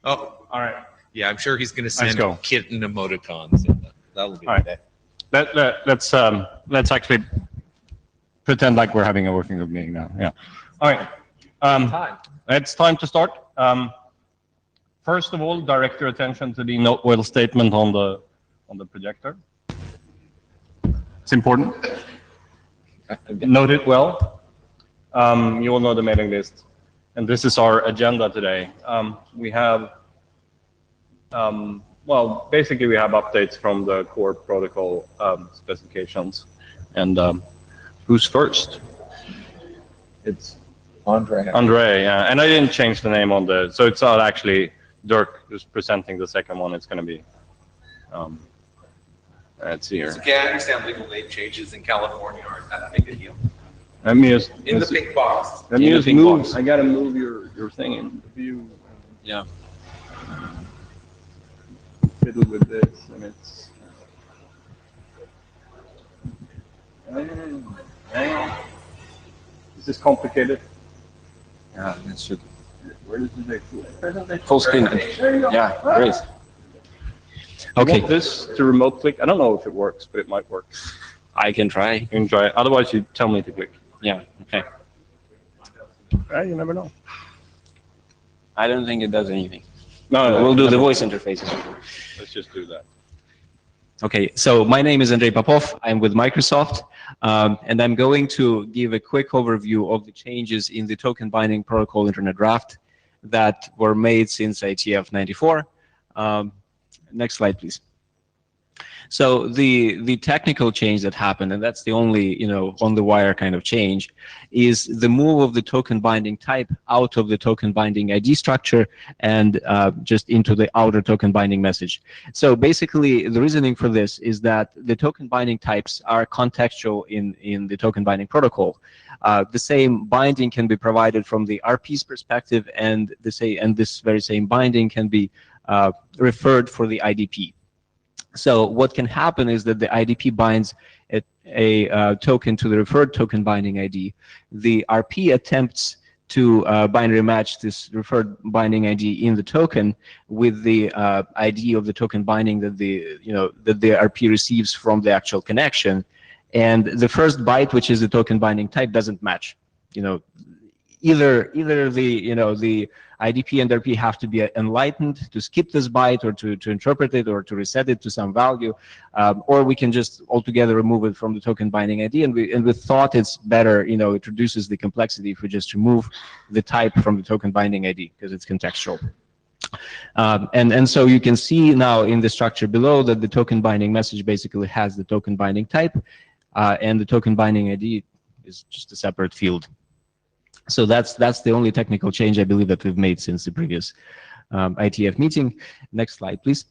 Oh, All right. yeah, I'm sure he's going to send go. kitten emoticons. And that'll be All right. the day. Let's actually pretend like we're having a working group meeting now. Yeah. All right. Time. It's time to start. First of all, direct your attention to the note well statement on the projector. It's important. Note it well. You will know the mailing list. And this is our agenda today. We have, well, basically we have updates from the core protocol specifications. And who's first? It's Andre, yeah. And I didn't change the name on the, so it's not actually Dirk who's presenting the second one. It's going to be, let's see here. Okay, I understand legal name changes in California aren't that big a deal. Let me just, In the pink box. let me just move. I got to move your thing in the view. Yeah. Fiddle with this, and it's. Hang on. Is this complicated? Yeah, it should. Where does it Full screen. Yeah, great. Okay. Want this to remote click? I don't know if it works, but it might work. I can try. You can try it. Otherwise, you tell me to click. Yeah, okay. You never know. I don't think it does anything. No, We'll do the voice interfaces. Let's just do that. Okay, so my name is Andrei Popov. I'm with Microsoft, and I'm going to give a quick overview of the changes in the token binding protocol internet draft that were made since IETF 94. Next slide, please. So the technical change that happened, and that's the only on the wire kind of change, is the move of the token binding type out of the token binding ID structure and just into the outer token binding message. So basically, the reasoning for this is that the token binding types are contextual in the token binding protocol. The same binding can be provided from the RP's perspective, and this very same binding can be referred for the IDP. So what can happen is that the IDP binds a token to the referred token binding ID. The RP attempts to binary match this referred binding ID in the token with the ID of the token binding that the RP receives from the actual connection, and the first byte, which is the token binding type, doesn't match. Either the IDP and RP have to be enlightened to skip this byte or to interpret it or to reset it to some value, or we can just altogether remove it from the token binding ID. And we thought it's better, it reduces the complexity if we just remove the type from the token binding ID because it's contextual. And so you can see now in the structure below that the token binding message basically has the token binding type, and the token binding ID is just a separate field. So that's the only technical change I believe that we've made since the previous IETF meeting. Next slide, please.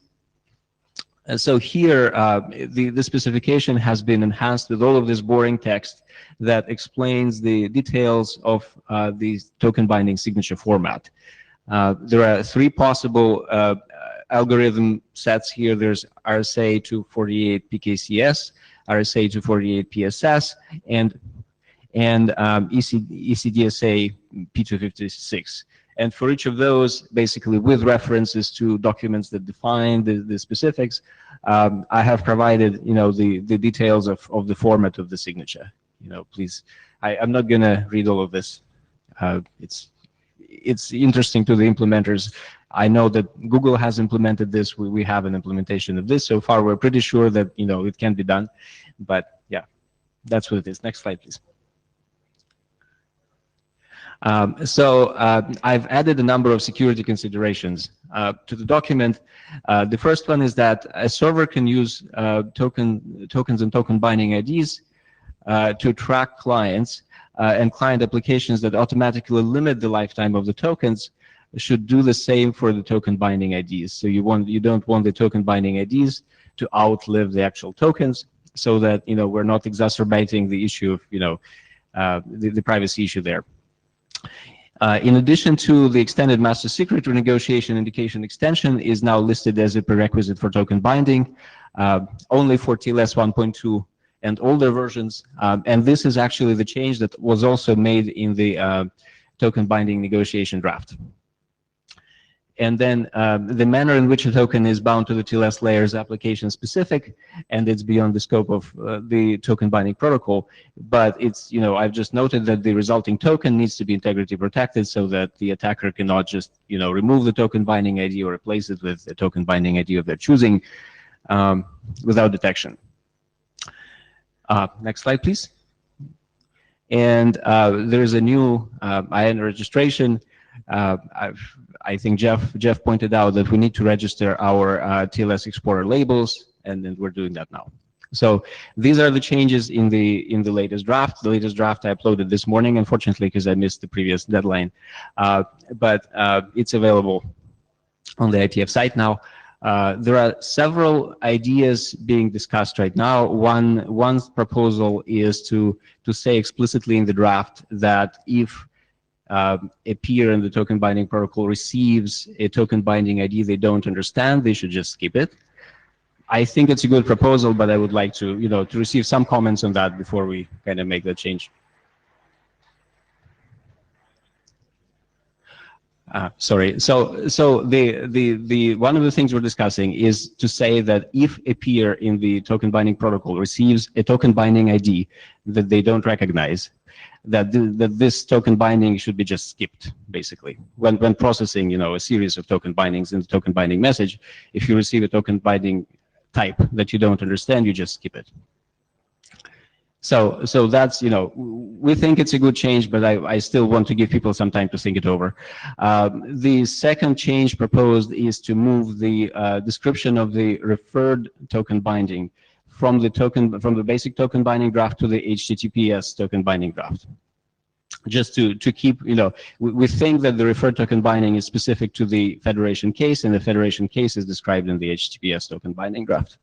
And so here, the specification has been enhanced with all of this boring text that explains the details of the token binding signature format. There are three possible algorithm sets here. There's RSA 248 PKCS, RSA 248 PSS, and ECDSA P256. And for each of those, basically with references to documents that define the specifics, I have provided the details of the format of the signature. Please, I'm not going to read all of this. It's interesting to the implementers. I know that Google has implemented this. We have an implementation of this so far. We're pretty sure that it can be done, but yeah, that's what it is. Next slide, please. I've added a number of security considerations to the document. The first one is that a server can use tokens and token binding IDs to track clients, and client applications that automatically limit the lifetime of the tokens should do the same for the token binding IDs. So you don't want the token binding IDs to outlive the actual tokens, so that we're not exacerbating the issue of the privacy issue there. In addition to the extended master secret renegotiation indication extension is now listed as a prerequisite for token binding, only for TLS 1.2 and older versions. And this is actually the change that was also made in the token binding negotiation draft. And then the manner in which a token is bound to the TLS layer is application specific, and it's beyond the scope of the token binding protocol. But it's, I've just noted that the resulting token needs to be integrity protected so that the attacker cannot just, remove the token binding ID or replace it with a token binding ID of their choosing without detection. Next slide, please. And there's a new IAN registration. I think Jeff pointed out that we need to register our TLS exporter labels, and then we're doing that now. So these are the changes in the latest draft. The latest draft I uploaded this morning, unfortunately, because I missed the previous deadline. But it's available on the IETF site now. There are several ideas being discussed right now. One proposal is to say explicitly in the draft that if a peer in the token binding protocol receives a token binding ID they don't understand, they should just skip it. I think it's a good proposal, but I would like to, to receive some comments on that before we kind of make that change. Sorry. So the one of the things we're discussing is to say that if a peer in the token binding protocol receives a token binding ID that they don't recognize, that this token binding should be just skipped, basically. When processing, a series of token bindings in the token binding message, if you receive a token binding type that you don't understand, you just skip it. So that's, we think it's a good change, but I still want to give people some time to think it over. The second change proposed is to move the description of the referred token binding from the basic token binding draft to the HTTPS token binding draft. Just to keep, we think that the referred token binding is specific to the federation case, and the federation case is described in the HTTPS token binding draft.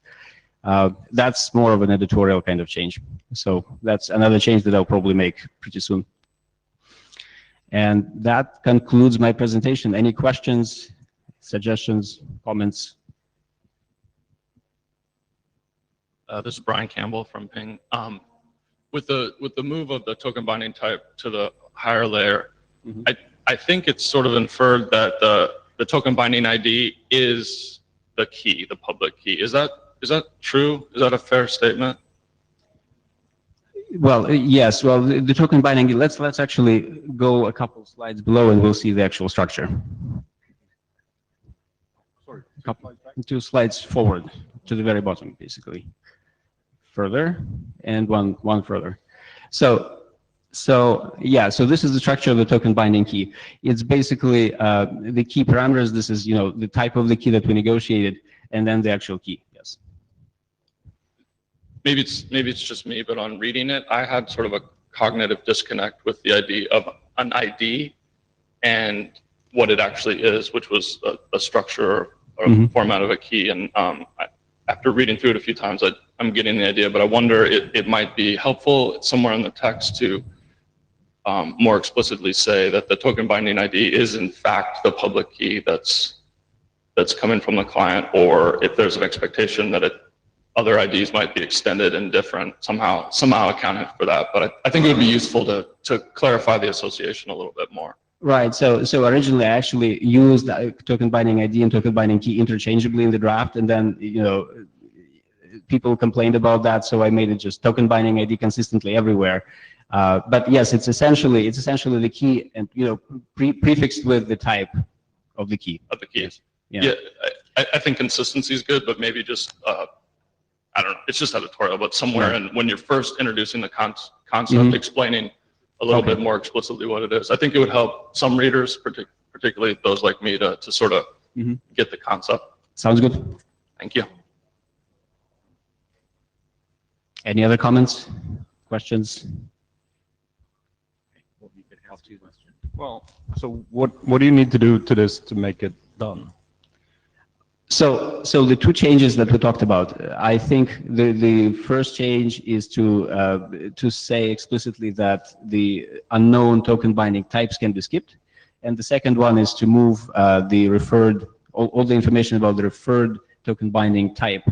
That's more of an editorial kind of change. So that's another change that I'll probably make pretty soon. And that concludes my presentation. Any questions, suggestions, comments? This is Brian Campbell from Ping. With the move of the token binding type to the higher layer, I think it's sort of inferred that the token binding ID is the key, the public key. Is that true? Is that a fair statement? Well, yes. Well, the token binding. Let's actually go a couple slides below, and we'll see the actual structure. Sorry, two slides forward to the very bottom, basically. Further, and one further. So yeah. So this is the structure of the token binding key. It's basically the key parameters. This is the type of the key that we negotiated, and then the actual key. Yes. Maybe it's just me, but on reading it, I had sort of a cognitive disconnect with the idea of an ID and what it actually is, which was a structure or format of a key. And after reading through it a few times, I'm getting the idea, but I wonder it might be helpful somewhere in the text to more explicitly say that the token binding ID is in fact the public key that's coming from the client, or if there's an expectation that other IDs might be extended and different, somehow accounting for that. But I think it would be useful to clarify the association a little bit more. Right. So originally I actually used token binding ID and token binding key interchangeably in the draft, and then people complained about that, so I made it just token binding ID consistently everywhere. But yes, it's essentially the key, and prefixed with the type of the key. Of the keys. Yeah. Yeah, I think consistency is good, but maybe just I don't know. It's just editorial, but somewhere in when you're first introducing the concept, explaining a little bit more explicitly what it is. I think it would help some readers, particularly those like me, to sort of get the concept. Sounds good. Thank you. Any other comments, questions? Well, so what do you need to do to this to make it done? So the two changes that we talked about, I think the first change is to say explicitly that the unknown token binding types can be skipped, and the second one is to move the referred all the information about the referred token binding type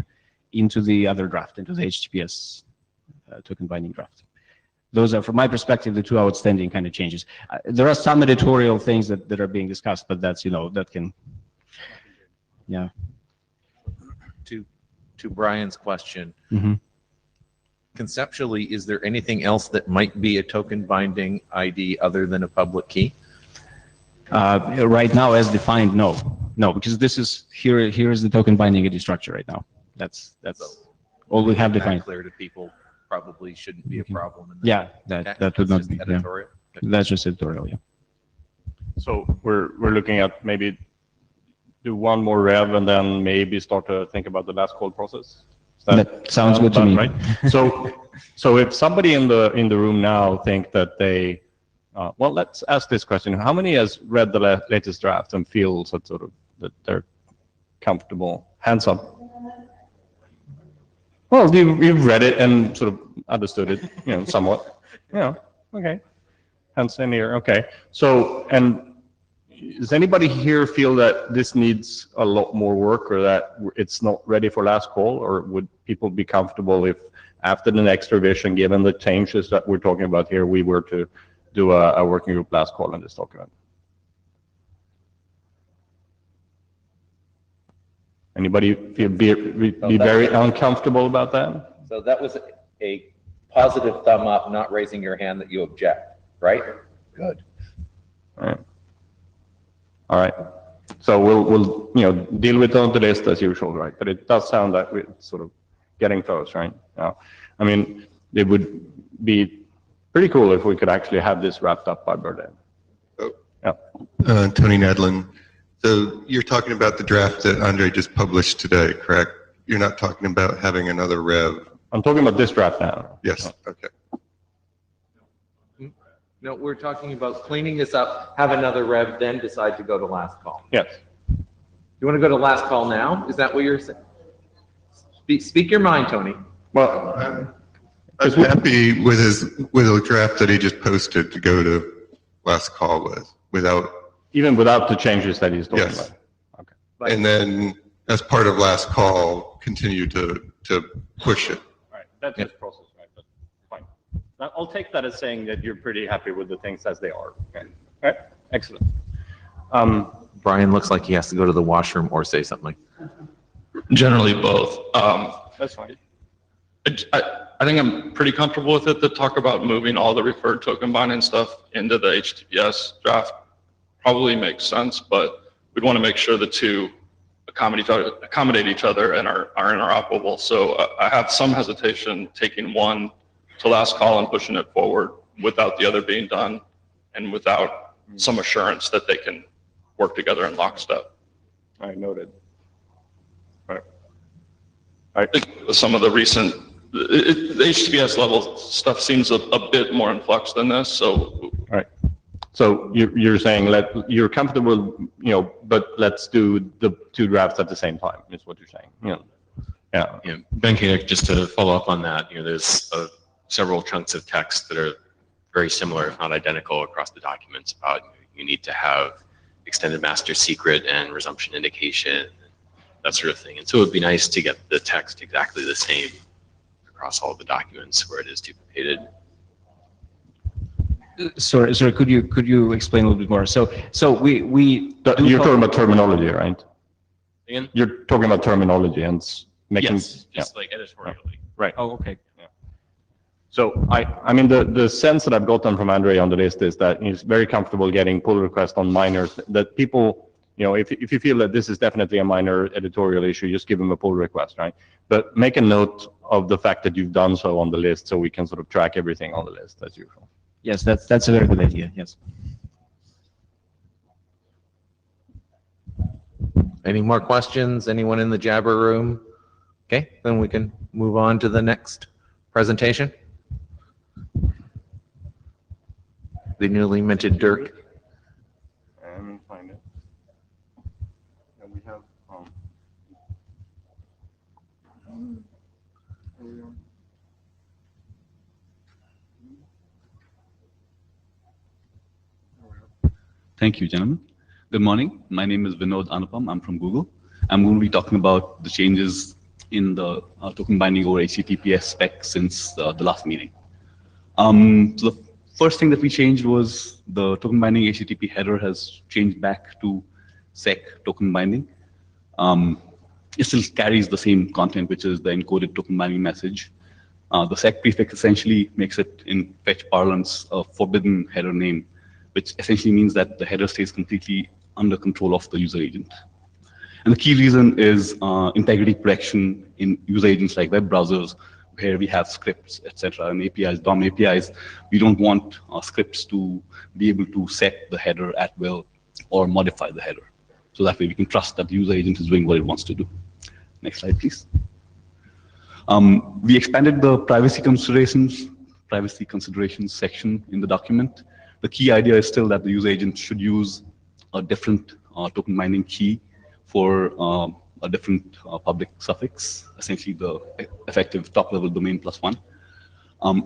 into the other draft, into the HTTPS token binding draft. Those are, from my perspective, the two outstanding kind of changes. There are some editorial things that are being discussed, but that's that can Yeah. To Brian's question, Mhm. conceptually, is there anything else that might be a token binding ID other than a public key? Right now, as defined, no, because this is here. Here is the token binding ID structure right now. That's all we have Making that defined. clear to people probably shouldn't be a problem. In Yeah, that would not just be. Yeah. editorial. That's just editorial. Yeah. So we're looking at maybe do one more rev and then maybe start to think about the last call process. That sounds good to me. Right? So if somebody in the room now think that they, well, let's ask this question: how many has read the latest draft and feels that sort of that they're comfortable? Hands up. Well, you've read it and sort of understood it, somewhat. Okay. Hands in here. Okay. So, and does anybody here feel that this needs a lot more work, or that it's not ready for last call, or would people be comfortable if after the next revision, given the changes that we're talking about here, we were to do a working group last call in this document? Anybody feel be very uncomfortable about that? So that was a positive thumb up, not raising your hand that you object, right? Good. All right. So we'll deal with it on the list as usual, right? But it does sound like we're sort of getting close, right? I mean, it would be pretty cool if we could actually have this wrapped up by Berlin. Oh. Yeah. Tony Nedlin. So you're talking about the draft that Andre just published today, correct? You're not talking about having another rev? I'm talking about this draft now. Yes, okay. No, we're talking about cleaning this up, have another rev, then decide to go to last call. Yes. You want to go to last call now? Is that what you're saying? Speak your mind, Tony. Well, I'm happy with the draft that he just posted to go to last call with, even without the changes that he's talking Yes. about. Okay. and then as part of last call, continue to push it. All right. That's his process, right? But fine. Now, I'll take that as saying that you're pretty happy with the things as they are. Okay. All right. Excellent. Brian looks like he has to go to the washroom or say something. Generally both. That's fine. I think I'm pretty comfortable with it to talk about moving all the referred token binding stuff into the HTTPS draft. Probably makes sense, but we'd want to make sure the two accommodate each other and are interoperable. So I have some hesitation taking one to last call and pushing it forward without the other being done and without some assurance that they can work together in lockstep. All right. Noted. All right. I think some of the recent the HTTPS level stuff seems a bit more in flux than this. So, All right. So you're saying you're comfortable, but let's do the two drafts at the same time, is what you're saying. Yeah. Yeah, Ben Koenig, just to follow up on that, there's several chunks of text that are very similar, if not identical, across the documents about you need to have extended master secret and resumption indication, that sort of thing. And so it would be nice to get the text exactly the same across all the documents where it is duplicated. Sorry, could you explain a little bit more? So You're talking about terminology, right? Again? You're talking about terminology and making. Yes, just like editorially. Right. Oh, okay. So I mean, the sense that I've gotten from Andre on the list is that he's very comfortable getting pull requests on minors, that people, if you feel that this is definitely a minor editorial issue, just give him a pull request, right? But make a note of the fact that you've done so on the list so we can sort of track everything on the list as usual. Yes, that's a very good idea. Yes. Any more questions? Anyone in the Jabber room? Okay, then we can move on to the next presentation. The newly minted Dirk. And find it. And we have. Thank you, gentlemen. Good morning. My name is Vinod Anupam. I'm from Google. I'm going to be talking about the changes in the token binding over HTTPS spec since the last meeting. So the first thing that we changed was the token binding HTTP header has changed back to sec token binding. it still carries the same content, which is the encoded token binding message. The sec prefix essentially makes it, in fetch parlance, a forbidden header name, which essentially means that the header stays completely under control of the user agent. And the key reason is integrity protection in user agents like web browsers, where we have scripts, etc., and APIs, DOM APIs. We don't want scripts to be able to set the header at will or modify the header. So that way we can trust that the user agent is doing what it wants to do. Next slide, please. We expanded the privacy considerations section in the document. The key idea is still that the user agent should use a different token binding key for a different public suffix, essentially the effective top-level domain +1,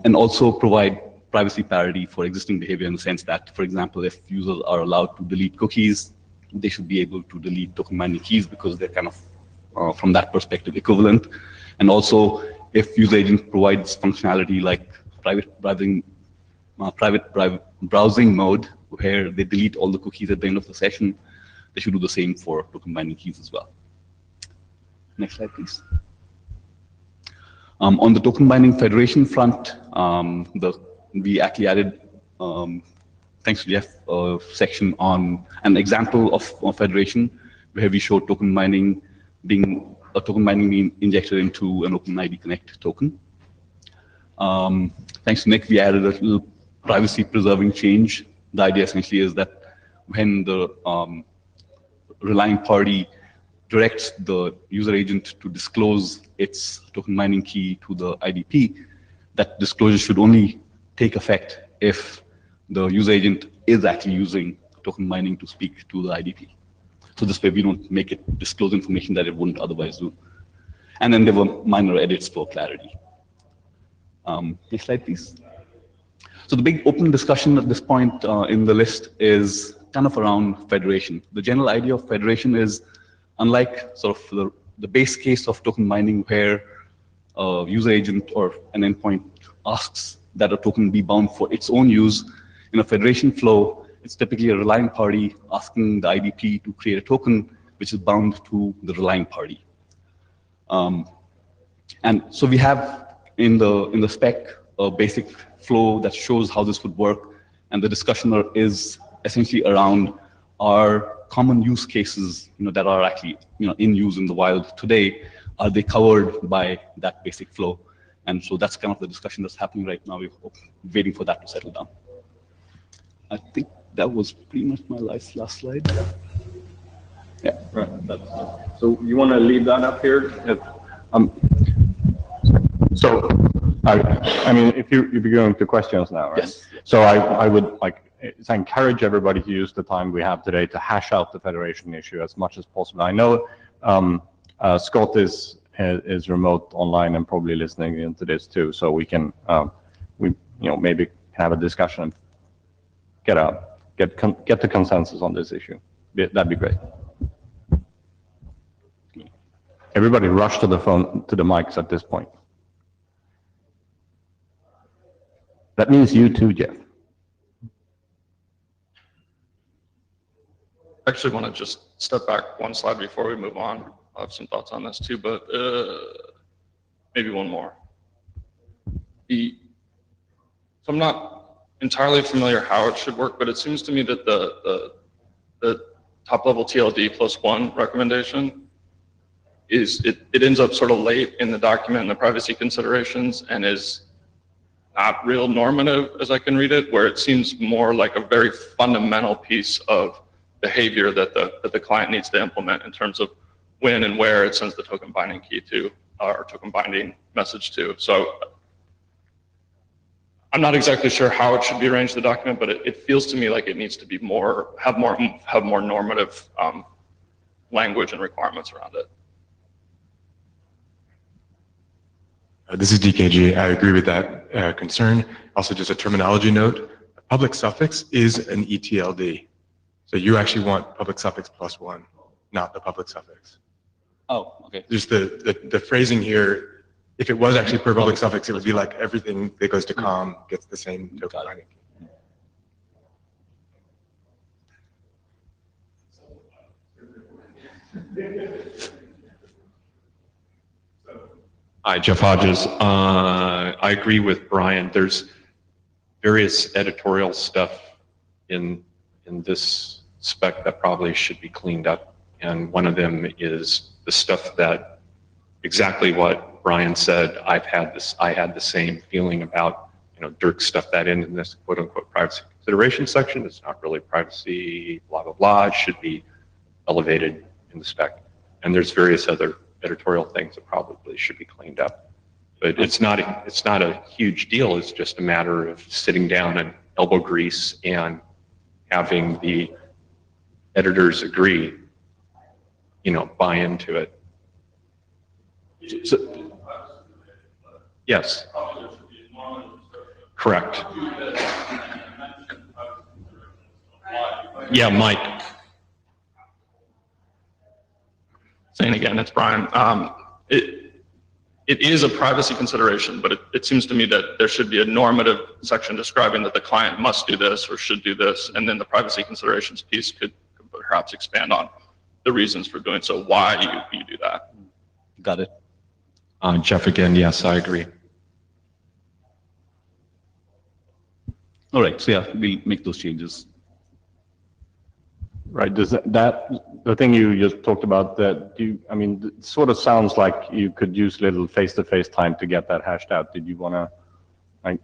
and also provide privacy parity for existing behavior in the sense that, for example, if users are allowed to delete cookies, they should be able to delete token binding keys because they're kind of, from that perspective, equivalent. And also, if user agent provides functionality like private browsing mode, where they delete all the cookies at the end of the session, they should do the same for token binding keys as well. Next slide, please. On the token binding federation front, we actually added, thanks to Jeff, a section on an example of federation where we showed token binding being injected into an OpenID Connect token. Thanks to Nick, we added a little privacy preserving change. The idea essentially is that when the relying party directs the user agent to disclose its token binding key to the IDP, that disclosure should only take effect if the user agent is actually using token binding to speak to the IDP. So this way we don't make it disclose information that it wouldn't otherwise do. And then there were minor edits for clarity. Next slide, please. So the big open discussion at this point in the list is kind of around federation. The general idea of federation is, unlike sort of the base case of token binding where a user agent or an endpoint asks that a token be bound for its own use, in a federation flow, it's typically a relying party asking the IDP to create a token which is bound to the relying party. And so we have in the spec a basic flow that shows how this would work, and the discussion is essentially around our common use cases, that are actually in use in the wild today. Are they covered by that basic flow? And so that's kind of the discussion that's happening right now. We're waiting for that to settle down. I think that was pretty much my last slide. Yeah. Right. So you want to leave that up here? So, I mean, if you're going to questions now, right? Yes. So I would encourage everybody to use the time we have today to hash out the federation issue as much as possible. I know Scott is remote online and probably listening into this too, so we can maybe have a discussion, get the consensus on this issue. That'd be great. Everybody rush to the phone, to the mics at this point. That means you too, Jeff. I actually want to just step back one slide before we move on. I have some thoughts on this too, but maybe one more. So I'm not entirely familiar how it should work, but it seems to me that the top level TLD +1 recommendation it ends up sort of late in the document in the privacy considerations and is not real normative as I can read it, where it seems more like a very fundamental piece of behavior that the client needs to implement in terms of when and where it sends the token binding key to, or token binding message to. So I'm not exactly sure how it should be arranged in the document, but it feels to me like it needs to be have more normative language and requirements around it. This is DKG. I agree with that concern. Also, just a terminology note, a public suffix is an ETLD. So you actually want public suffix +1, not the public suffix. Oh, okay. Just the phrasing here, if it was actually per public suffix, it would be like everything that goes to com gets the same token binding. Hi, Jeff Hodges. I agree with Brian. There's various editorial stuff in this spec that probably should be cleaned up. And one of them is the stuff that exactly what Brian said. I had the same feeling about, Dirk stuffed that in this quote unquote privacy consideration section. It's not really privacy, blah, blah, blah. It should be elevated in the spec. And there's various other editorial things that probably should be cleaned up. But it's not a huge deal. It's just a matter of sitting down and elbow grease and having the editors agree, buy into it. So, yes. Correct. Yeah, Mike. Saying again, it's Brian. It is a privacy consideration, but it seems to me that there should be a normative section describing that the client must do this or should do this, and then the privacy considerations piece could perhaps expand on the reasons for doing so, why you do that. Got it. Jeff again, yes, I agree. All right, so yeah, we'll make those changes. Right, does the thing you just talked about, it sort of sounds like you could use a little face-to-face time to get that hashed out. Did you want to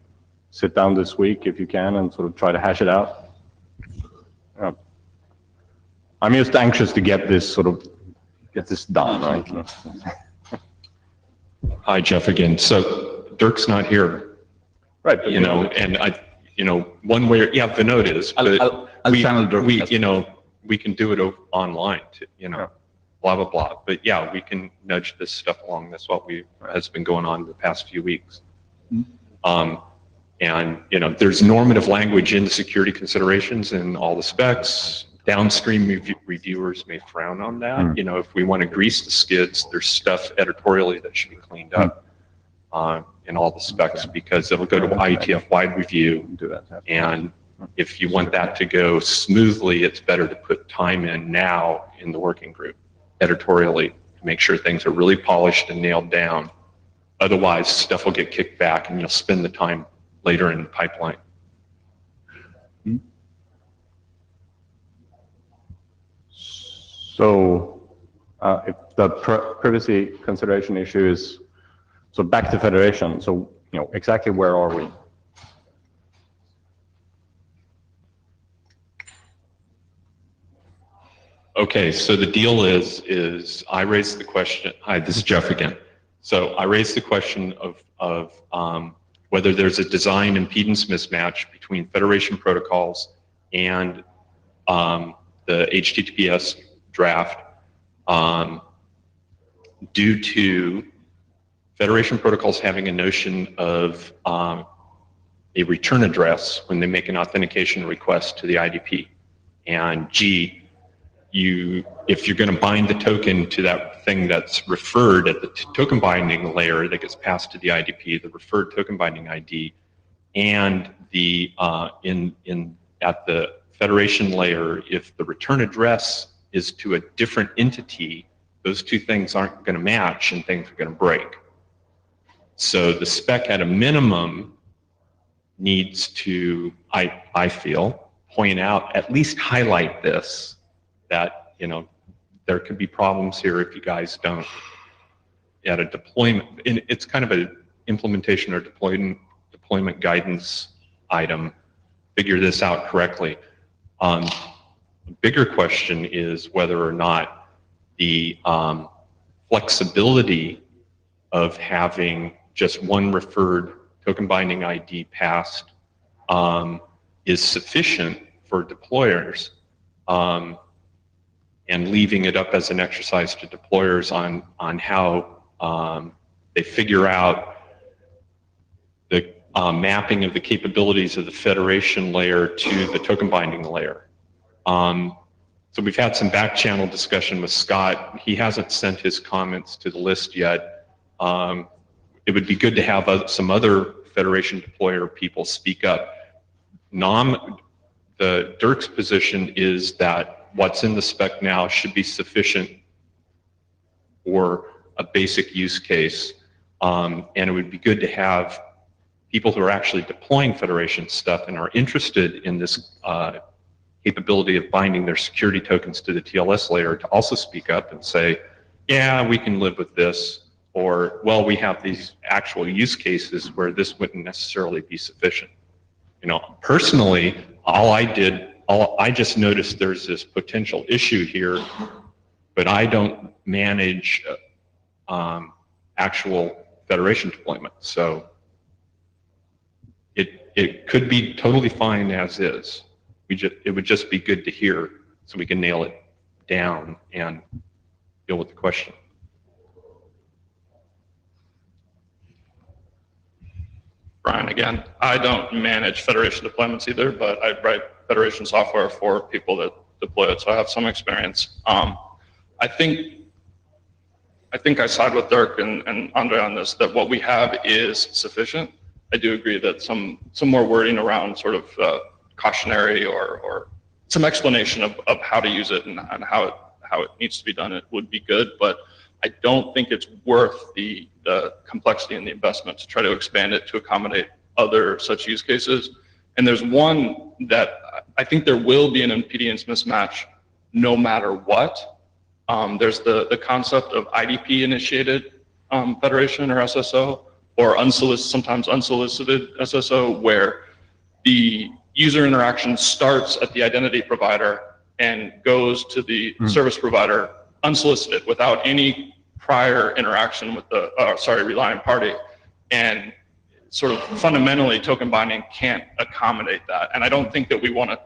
sit down this week if you can and sort of try to hash it out? I'm just anxious to get this done, right? Hi, Jeff again. So Dirk's not here, Right. and one way, yeah, Vinod is, but I'll channel Dirk. We can do it online, blah, blah, blah. But yeah, we can nudge this stuff along. That's what has been going on the past few weeks. And, there's normative language in the security considerations and all the specs. Downstream reviewers may frown on that. If we want to grease the skids, there's stuff editorially that should be cleaned up in all the specs because it'll go to IETF wide review. And if you want that to go smoothly, it's better to put time in now in the working group editorially to make sure things are really polished and nailed down. Otherwise, stuff will get kicked back and you'll spend the time later in the pipeline. So if the privacy consideration issue is, so back to federation, so exactly where are we? Okay, so the deal is I raised the question. Hi, this is Jeff again. So I raised the question of whether there's a design impedance mismatch between federation protocols and the HTTPS draft due to federation protocols having a notion of a return address when they make an authentication request to the IDP. And G, if you're going to bind the token to that thing that's referred at the token binding layer that gets passed to the IDP, the referred token binding ID, and the at the federation layer, if the return address is to a different entity, those two things aren't going to match and things are going to break. So the spec at a minimum needs to, I feel, point out, at least highlight this, that, there could be problems here if you guys don't, at a deployment, and it's kind of an implementation or deployment guidance item, figure this out correctly. The bigger question is whether or not the flexibility of having just one referred token binding ID passed is sufficient for deployers, and leaving it up as an exercise to deployers on how they figure out the mapping of the capabilities of the federation layer to the token binding layer. So we've had some back channel discussion with Scott. He hasn't sent his comments to the list yet. It would be good to have some other federation deployer people speak up. The Dirk's position is that what's in the spec now should be sufficient for a basic use case. And it would be good to have people who are actually deploying Federation stuff and are interested in this capability of binding their security tokens to the TLS layer to also speak up and say, yeah, we can live with this, or, well, we have these actual use cases where this wouldn't necessarily be sufficient. You know, personally, I just noticed there's this potential issue here, but I don't manage actual Federation deployment. So it could be totally fine as is. It would just be good to hear so we can nail it down and deal with the question. Brian, again, I don't manage Federation deployments either, but I write Federation software for people that deploy it, so I have some experience. I think I side with Dirk and Andre on this, that what we have is sufficient. I do agree that some more wording around sort of cautionary or some explanation of how to use it and how it needs to be done, it would be good, but I don't think it's worth the complexity and the investment to try to expand it to accommodate other such use cases. And there's one that I think there will be an impedance mismatch no matter what. There's the concept of IDP initiated Federation or SSO, or sometimes unsolicited SSO, where the user interaction starts at the identity provider and goes to the service provider unsolicited without any prior interaction with the relying party. And sort of fundamentally, token binding can't accommodate that. And I don't think that we want to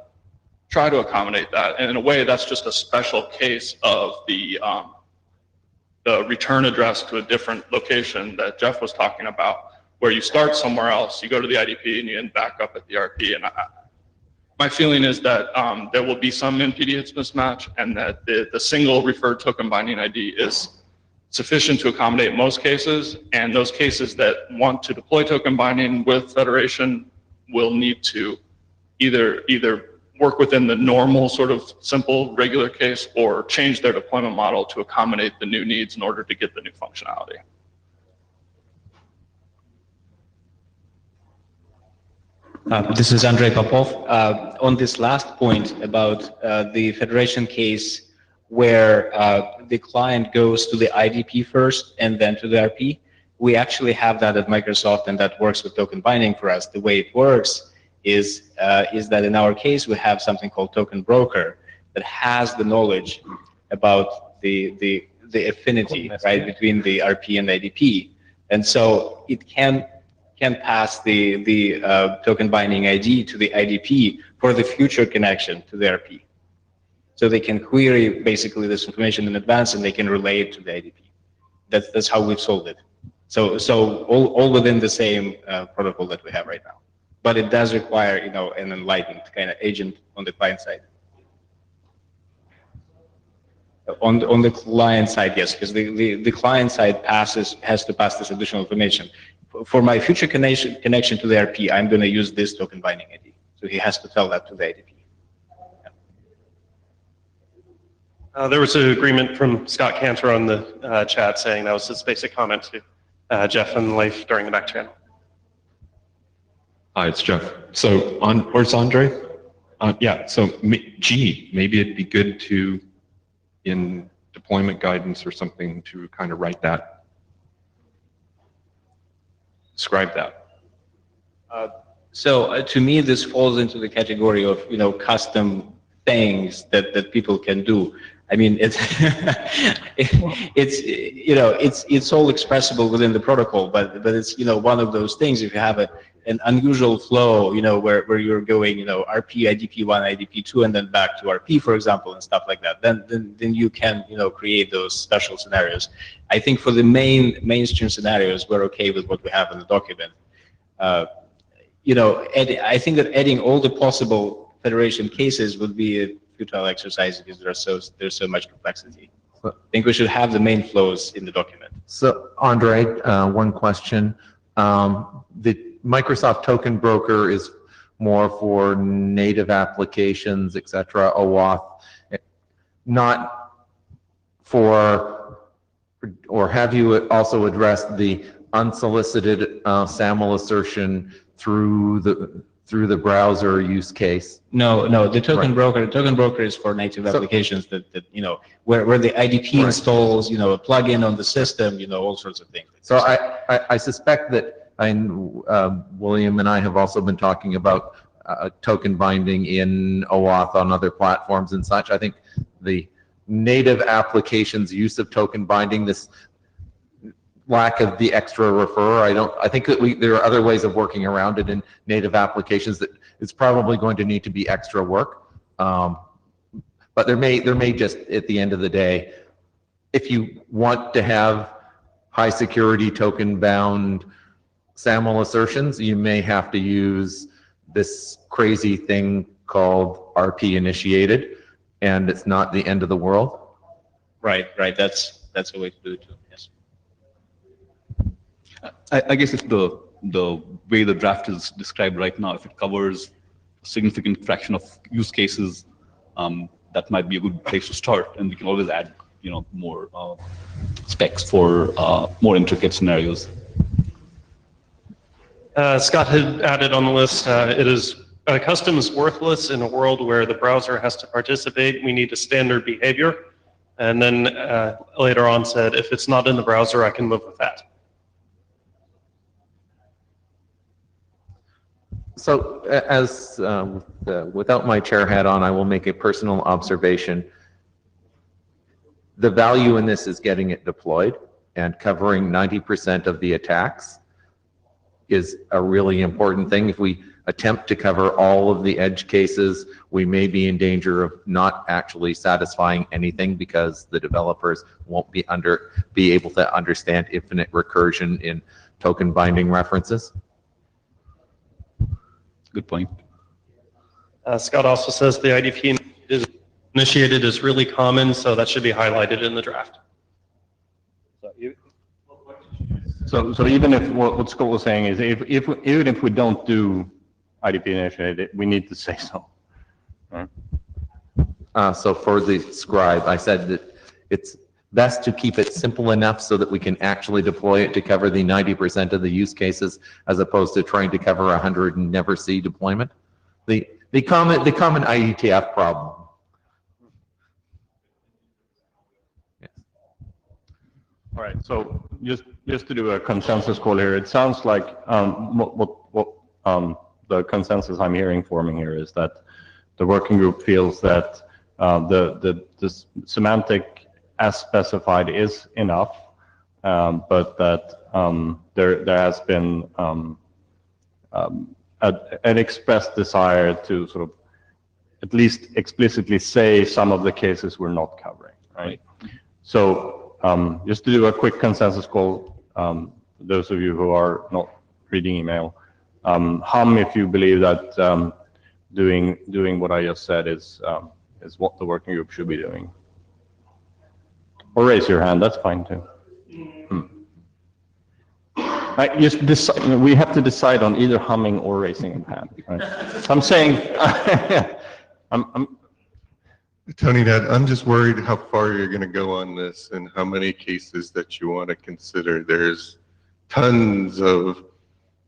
try to accommodate that. And in a way, that's just a special case of the return address to a different location that Jeff was talking about, where you start somewhere else, you go to the IDP and you end back up at the RP. And my feeling is that there will be some impedance mismatch, and that the single referred token binding ID is sufficient to accommodate most cases. And those cases that want to deploy token binding with Federation will need to either work within the normal sort of simple regular case, or change their deployment model to accommodate the new needs in order to get the new functionality. This is Andrei Popov. On this last point about the Federation case where the client goes to the IDP first and then to the RP, we actually have that at Microsoft, and that works with token binding for us. The way it works is that in our case, we have something called token broker that has the knowledge about the affinity, right, between the RP and IDP. And so it can pass the token binding ID to the IDP for the future connection to the RP. So they can query basically this information in advance, and they can relay it to the IDP. That's how we've solved it. So all within the same protocol that we have right now. But it does require, an enlightened kind of agent on the client side. On the client side, yes, because the client side has to pass this additional information. For my future connection to the RP, I'm going to use this token binding ID. So he has to tell that to the IDP. There was an agreement from Scott Cantor on the chat saying that was his basic comment to Jeff and Leif during the back channel. Hi, it's Jeff. So where's Andre? Yeah, so maybe it'd be good to, in deployment guidance or something, to kind of write that, describe that. So to me, this falls into the category of, custom things that people can do. I mean, it's all expressible within the protocol, but it's, one of those things. If you have an unusual flow, where you're going, RP, IDP1, IDP2, and then back to RP, for example, and stuff like that, then you can, create those special scenarios. I think for the mainstream scenarios, we're okay with what we have in the document. I think that adding all the possible Federation cases would be a futile exercise because there's so much complexity. I think we should have the main flows in the document. So, Andre, one question. The Microsoft Token Broker is more for native applications, etc., OAuth, not for or have you also addressed the unsolicited SAML assertion through the browser use case? No, the token Right. broker is for native So- applications that where the IDP Right. installs, a plugin on the system, all sorts of things. So I suspect that William and I have also been talking about token binding in OAuth on other platforms and such. I think the native applications use of token binding, this lack of the extra refer, I think that there are other ways of working around it in native applications that it's probably going to need to be extra work. But there may just, at the end of the day, if you want to have high security token bound SAML assertions, you may have to use this crazy thing called RP initiated, and it's not the end of the world. Right. That's a way to do it too. Yes. I guess if the way the draft is described right now, if it covers a significant fraction of use cases, that might be a good place to start, and we can always add, more specs for more intricate scenarios. Scott had added on the list, custom is worthless in a world where the browser has to participate. We need a standard behavior. And then later on said, if it's not in the browser, I can live with that. So without my chair hat on, I will make a personal observation. The value in this is getting it deployed, and covering 90% of the attacks is a really important thing. If we attempt to cover all of the edge cases, we may be in danger of not actually satisfying anything because the developers won't be able to understand infinite recursion in token binding references. Good point. Scott also says the IDP initiated is really common, so that should be highlighted in the draft. So even if what Scott was saying is even if we don't do IDP initiated, we need to say so. Right? So for the scribe, I said that it's best to keep it simple enough so that we can actually deploy it to cover the 90% of the use cases, as opposed to trying to cover 100 and never see deployment. The common IETF problem. All right. So just to do a consensus call here, it sounds like what the consensus I'm hearing forming here is that the working group feels that the semantic as specified is enough, but that there has been an expressed desire to sort of at least explicitly say some of the cases we're not covering, right? So just to do a quick consensus call, those of you who are not reading email, hum if you believe that doing what I just said is what the working group should be doing. Or raise your hand, that's fine too. We have to decide on either humming or raising a hand. Right? So I'm saying, Tony, Ned, I'm just worried how far you're going to go on this and how many cases that you want to consider. There's tons of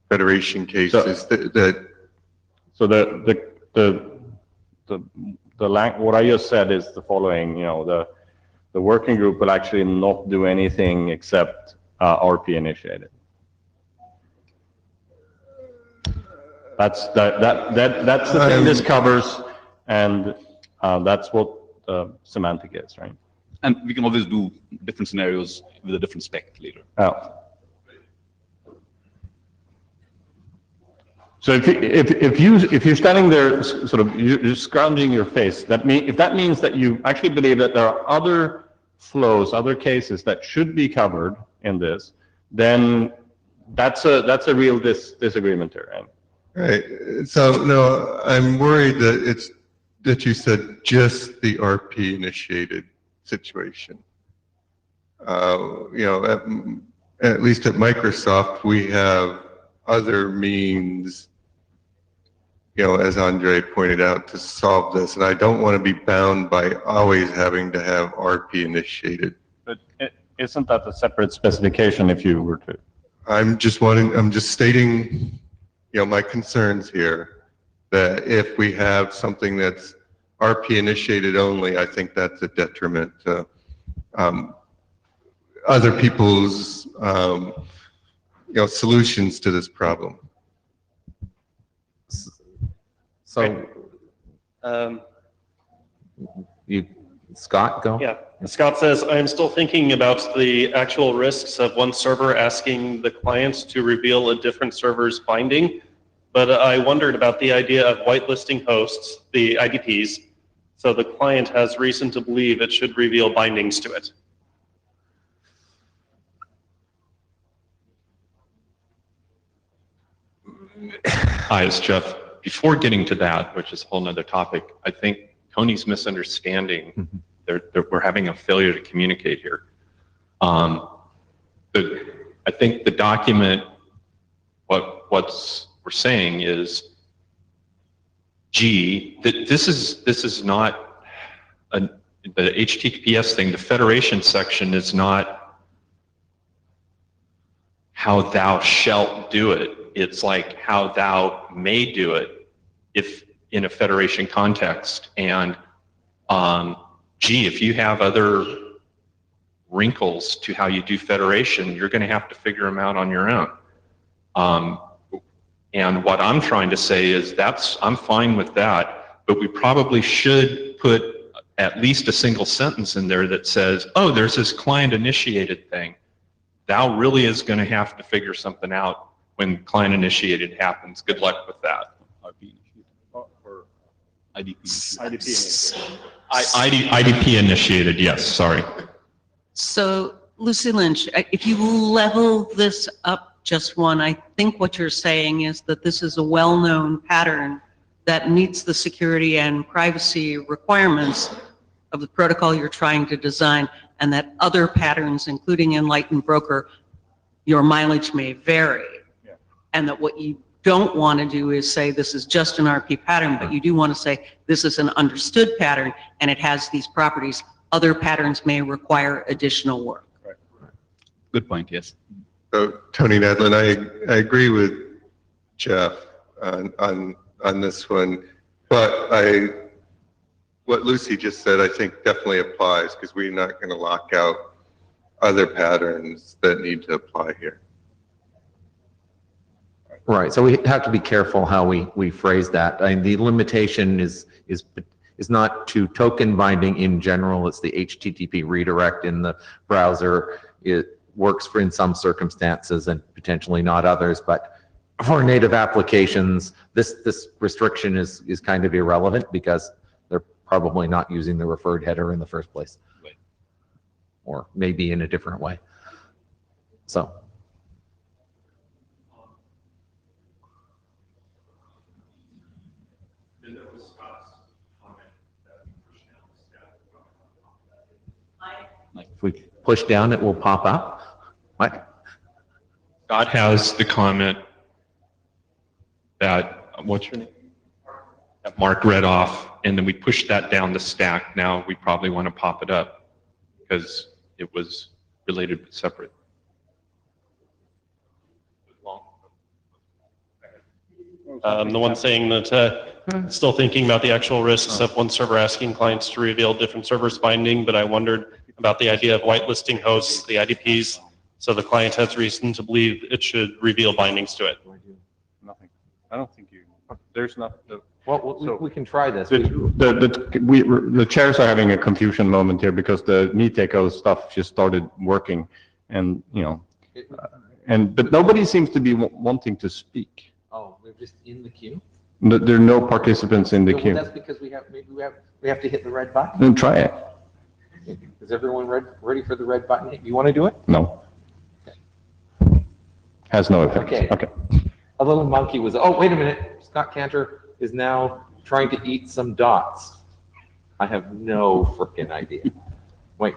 federation cases So what I just said is the following. The working group will actually not do anything except RP initiated. That's the thing this covers, and that's what semantic is, right? And we can always do different scenarios with a different spec later. Oh. So if you're standing there, sort of you're scrounging your face, if that means that you actually believe that there are other flows, other cases that should be covered in this, then that's a real disagreement here, right? Right. So no, I'm worried that you said just the RP initiated situation. At least at Microsoft, we have other means, as Andre pointed out, to solve this. And I don't want to be bound by always having to have RP initiated. But Isn't that a separate specification if you were to? I'm just stating, my concerns here, that if we have something that's RP initiated only, I think that's a detriment to other people's, solutions to this problem. So Scott, go. Yeah, Scott says, I am still thinking about the actual risks of one server asking the clients to reveal a different server's binding, but I wondered about the idea of whitelisting hosts, the IDPs, so the client has reason to believe it should reveal bindings to it. Hi, it's Jeff. Before getting to that, which is a whole nother topic, I think Tony's misunderstanding. We're having a failure to communicate here. I think the document, what's we're saying is, this is not the HTTPS thing. The federation section is not how thou shalt do it. It's like how thou may do it if in a federation context. And if you have other wrinkles to how you do federation, you're going to have to figure them out on your own. And what I'm trying to say is I'm fine with that, but we probably should put at least a single sentence in there that says, oh, there's this client initiated thing. Thou really is going to have to figure something out when client initiated happens. Good luck with that. IDP initiated, yes, sorry. So, Lucy Lynch, if you level this up just one, I think what you're saying is that this is a well-known pattern that meets the security and privacy requirements of the protocol you're trying to design, and that other patterns, including Enlightened Broker, your mileage may vary. Yeah. And that what you don't want to do is say this is just an RP pattern, but you do want to say this is an understood pattern and it has these properties. Other patterns may require additional work. Right. Good point, yes. So, Tony Nadlin, I agree with Jeff on this one, but what Lucy just said, I think definitely applies, because we're not going to lock out other patterns that need to apply here. Right. So we have to be careful how we phrase that. I mean, the limitation is not to token binding in general. It's the HTTP redirect in the browser. It works in some circumstances and potentially not others, but for native applications, this restriction is kind of irrelevant because they're probably not using the referred header in the first place, or maybe in a different way. So. If we push down, it will pop up. What? Scott has the comment that, what's your name? That Mark read off, and then we pushed that down the stack. Now we probably want to pop it up because it was related but separate. The one saying that still thinking about the actual risks of one server asking clients to reveal different servers binding, but I wondered about the idea of whitelisting hosts, the IDPs, so the client has reason to believe it should reveal bindings to it. Nothing. I don't think there's not. Well, we can try this. The chairs are having a confusion moment here because the meet echo stuff just started working, and but nobody seems to be wanting to speak. Oh, we're just in the queue? No, there are no participants in the queue. That's because we have to hit the red button. Then try it. Is everyone ready for the red button? You want to do it? No. Has no effect. Okay. A little monkey was, oh, wait a minute. Scott Cantor is now trying to eat some dots. I have no frickin' idea. Wait.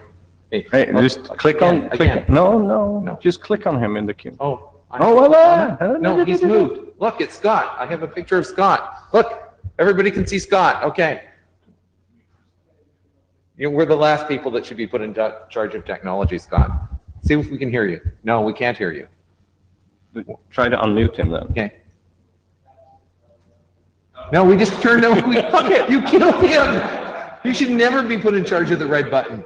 Hey, just click on. No. Just click on him in the queue. Oh. No, he's moved. Look, it's Scott. I have a picture of Scott. Look, everybody can see Scott. Okay. We're the last people that should be put in charge of technology, Scott. See if we can hear you. No, we can't hear you. Try to unmute him then. Okay. No, we just turned over. Fuck it. You killed him. You should never be put in charge of the red button.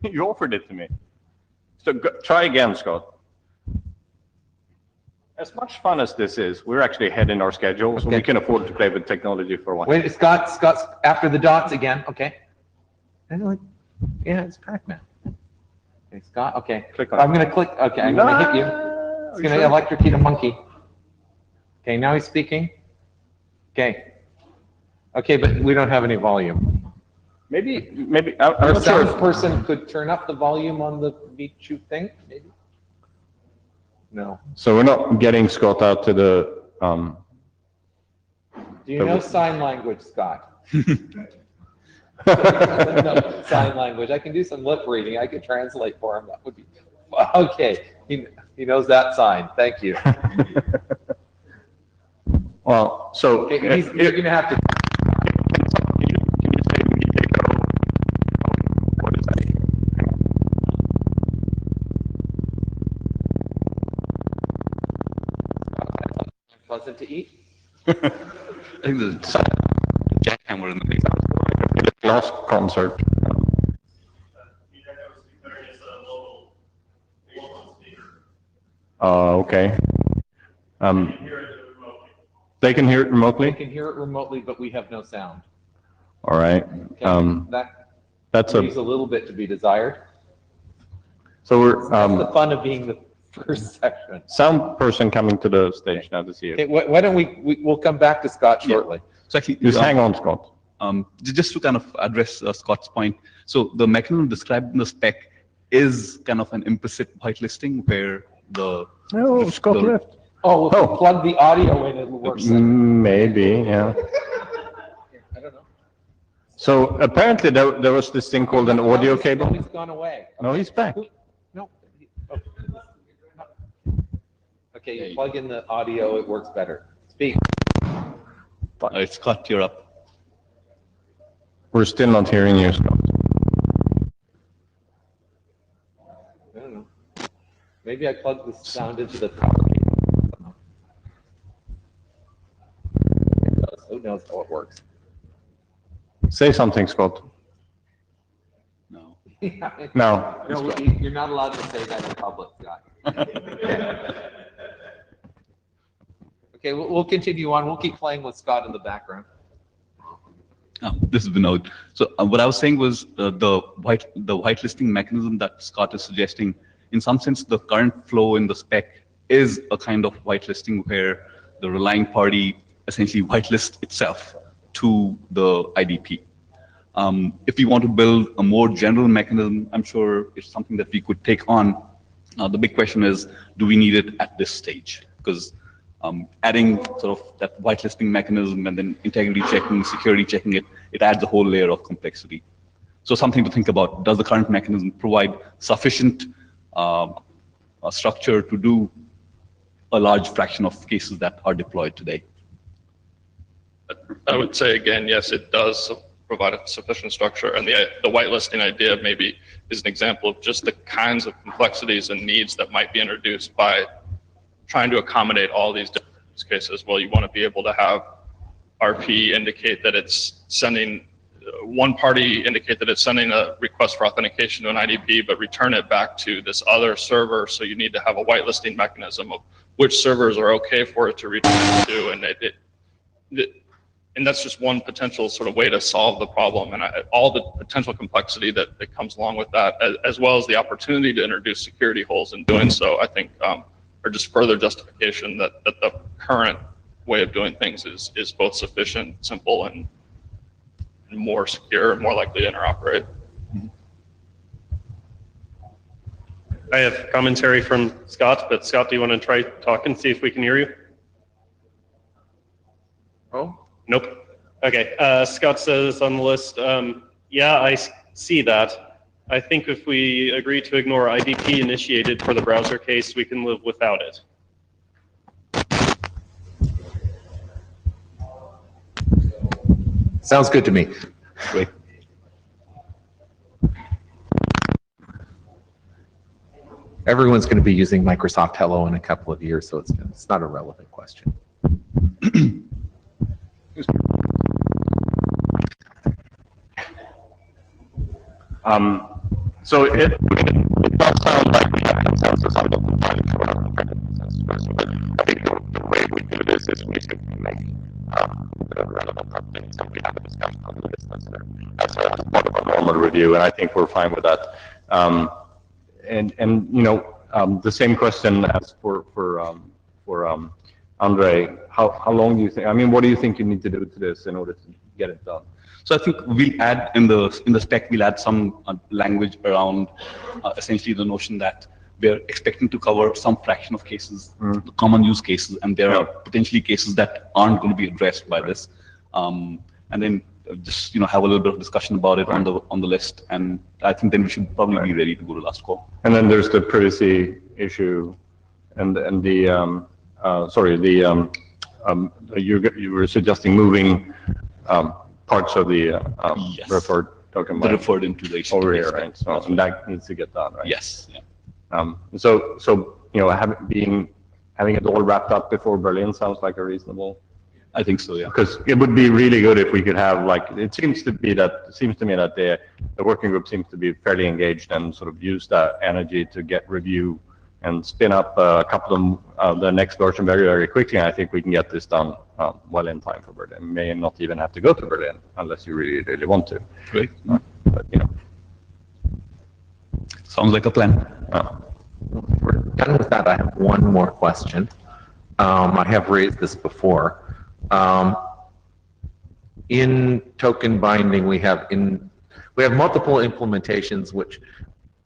You offered it to me. So try again, Scott. As much fun as this is, we're actually ahead in our schedule, so we can afford to play with technology for once. Wait, Scott's after the dots again. Okay. Yeah, it's Pac-Man. Okay, Scott. Okay. Click on I'm going to click. Okay, I'm going to hit you. It's going to electrocute a monkey. Okay, now he's speaking. Okay. Okay, but we don't have any volume. Maybe, Our I'm not sure. sound person could turn up the volume on the VTube thing, maybe? No. So we're not getting Scott out to the, Do you know sign language, Scott? No, sign language. I can do some lip reading. I could translate for him. That would be, okay. He knows that sign. Thank you. well, so. Okay, you're going to have to. Pleasant to eat? I think there's a jackhammer in the thing. Last concert. Okay. They can hear it We remotely? can hear it remotely, but we have no sound. All right. Okay, That's leaves a little bit to be desired. so we're, That's the fun of being the first section. sound person coming to the stage now to see Okay, it. why don't we'll come back to Scott shortly. So actually, Just hang on, Scott. just to kind of address Scott's point, so the mechanism described in the spec is kind of an implicit whitelisting where Oh, Scott the- left. Oh, if we plug the audio in, it'll work. Maybe, yeah. I don't know. So apparently there was this thing called an audio No, cable. he's gone away. No, he's back. No. Okay, you plug in the audio, it works better. Speak. Scott, you're up. We're still not hearing you, Scott. I don't know. Maybe I plugged the sound into the power cable. Who knows how it works? Say something, Scott. No. No. No, you're not allowed to say that in public, Scott. Okay, we'll continue on. We'll keep playing with Scott in the background. This is Vinod. So what I was saying was the whitelisting mechanism that Scott is suggesting, in some sense, the current flow in the spec is a kind of whitelisting where the relying party essentially whitelists itself to the IDP. If we want to build a more general mechanism, I'm sure it's something that we could take on. The big question is, do we need it at this stage? Because adding sort of that whitelisting mechanism and then integrity checking, security checking it adds a whole layer of complexity. So something to think about, does the current mechanism provide sufficient structure to do a large fraction of cases that are deployed today? I would say again, yes, it does provide a sufficient structure, and the whitelisting idea maybe is an example of just the kinds of complexities and needs that might be introduced by trying to accommodate all these different use cases. Well, you want to be able to have RP indicate that it's sending, one party indicate that it's sending a request for authentication to an IDP, but return it back to this other server. So you need to have a whitelisting mechanism of which servers are okay for it to return to, and that's just one potential sort of way to solve the problem, and all the potential complexity that comes along with that, as well as the opportunity to introduce security holes in doing so, I think are just further justification that the current way of doing things is both sufficient, simple, and more secure, more likely to interoperate. I have commentary from Scott, but Scott, do you want to try talking, see if we can hear you? Oh? Nope. Okay. Scott says on the list, yeah, I see that. I think if we agree to ignore IDP initiated for the browser case, we can live without it. Sounds good to me. Great. everyone's going to be using Microsoft Hello in a couple of years, so it's not a relevant question. So it does sound like we have consensus on the compliance for our consensus, but I think the way we do this is we simply make the relevant updates and we have a discussion on the business there. That's part of a normal review, and I think we're fine with that. And you know, the same question as for Andre, how long do you think? I mean, what do you think you need to do to this in order to get it done? So I think we'll add in the spec, we'll add some language around essentially the notion that we're expecting to cover some fraction of cases, the common use cases, and there are potentially cases that aren't going to be addressed by this. And then just have a little bit of discussion about it on the list, and I think then we should probably be ready to go to last call. And then there's the privacy issue, and the you were suggesting moving parts of the Yes. referred token The referred into the over HTTPS here, spec. right? So and that needs to get done, right? Yes. Yeah. So having it all wrapped up before Berlin sounds like a reasonable. I think so. Yeah. Because it would be really good if we could have, like, it seems to me that the working group seems to be fairly engaged and sort of use that energy to get review and spin up a couple of the next version very, very quickly. And I think we can get this done well in time for Berlin. May not even have to go to Berlin unless you really, really want to. Great. But Sounds like a plan. We're done with that. I have one more question. I have raised this before. In token binding, we have multiple implementations which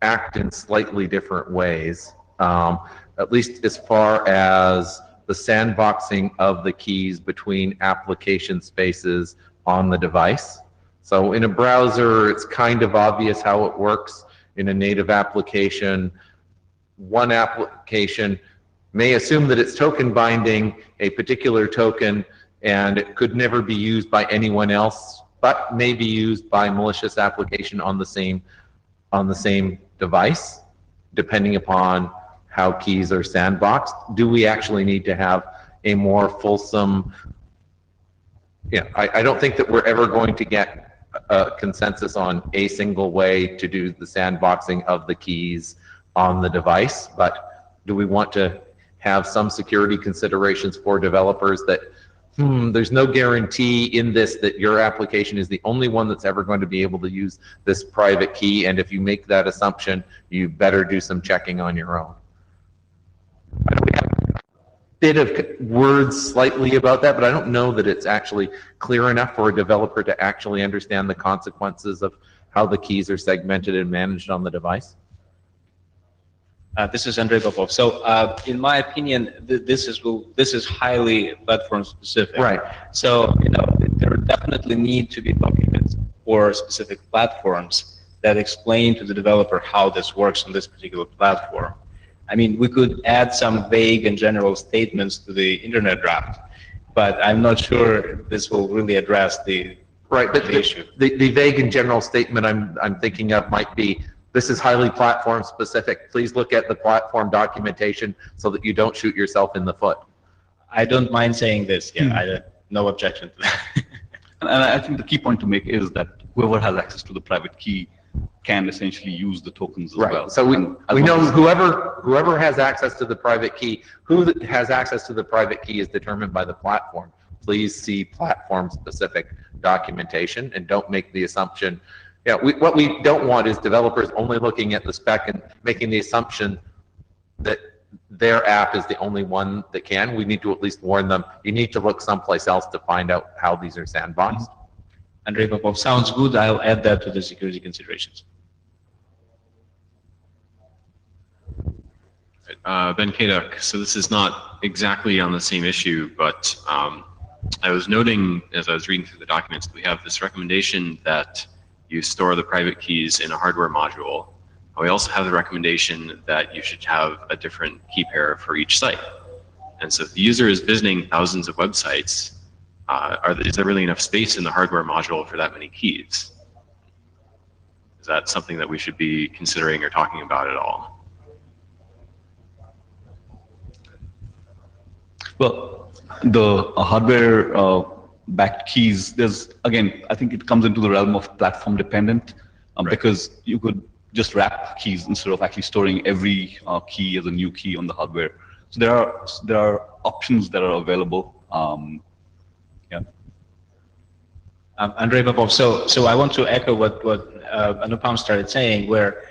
act in slightly different ways, at least as far as the sandboxing of the keys between application spaces on the device. So in a browser, it's kind of obvious how it works. In a native application, one application may assume that it's token binding a particular token, and it could never be used by anyone else, but may be used by malicious application on the same device, depending upon how keys are sandboxed. Do we actually need to have a more fulsome? I don't think that we're ever going to get a consensus on a single way to do the sandboxing of the keys on the device, but do we want to have some security considerations for developers that there's no guarantee in this that your application is the only one that's ever going to be able to use this private key, and if you make that assumption, you better do some checking on your own. I know we have a bit of words slightly about that, but I don't know that it's actually clear enough for a developer to actually understand the consequences of how the keys are segmented and managed on the device. This is Andrei Popov. So, in my opinion, this is highly platform specific. Right. So, there definitely need to be documents for specific platforms that explain to the developer how this works on this particular platform. I mean, we could add some vague and general statements to the internet draft, but I'm not sure this will really address the issue. The vague and general statement I'm thinking of might be, this is highly platform specific. Please look at the platform documentation so that you don't shoot yourself in the foot. I don't mind saying this. Yeah, no objection to that. And I think the key point to make is that whoever has access to the private key can essentially use the tokens as well. So we know whoever has access to the private key, who has access to the private key is determined by the platform. Please see platform specific documentation and don't make the assumption. What we don't want is developers only looking at the spec and making the assumption that their app is the only one that can. We need to at least warn them, you need to look someplace else to find out how these are sandboxed. Andrei Popov, sounds good. I'll add that to the security considerations. Ben Kaduk. So this is not exactly on the same issue, but I was noting as I was reading through the documents that we have this recommendation that you store the private keys in a hardware module. We also have the recommendation that you should have a different key pair for each site. And so if the user is visiting thousands of websites, is there really enough space in the hardware module for that many keys? Is that something that we should be considering or talking about at all? Well, the hardware backed keys, again, I think it comes into the realm of platform dependent, because you could just wrap keys instead of actually storing every key as a new key on the hardware. So there are options that are available. Andrei Popov. So I want to echo what Anupam started saying, where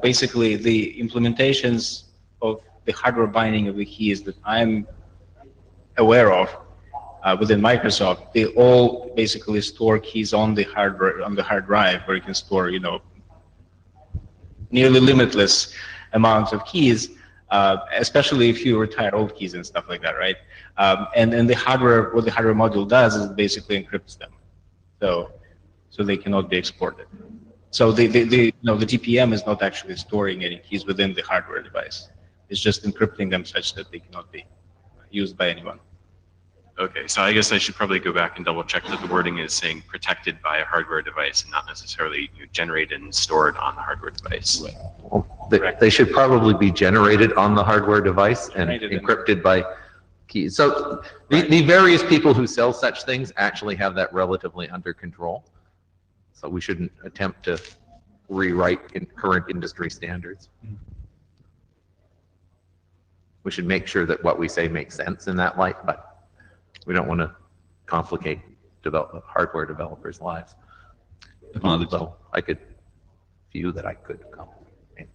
basically the implementations of the hardware binding of the keys that I'm aware of within Microsoft, they all basically store keys on the hard drive, where you can store, nearly limitless amounts of keys, especially if you retire old keys and stuff like that, right? And the hardware, what the hardware module does is basically encrypts them, so they cannot be exported. So the TPM is not actually storing any keys within the hardware device. It's just encrypting them such that they cannot be used by anyone. Okay, so I guess I should probably go back and double check that the wording is saying protected by a hardware device and not necessarily generated and stored on the hardware device. Right. Well, they should probably be generated on the hardware device and encrypted by keys. So the various people who sell such things actually have that relatively under control. So we shouldn't attempt to rewrite current industry standards. We should make sure that what we say makes sense in that light, but we don't want to complicate hardware developers' lives. So I could view that I could complicate.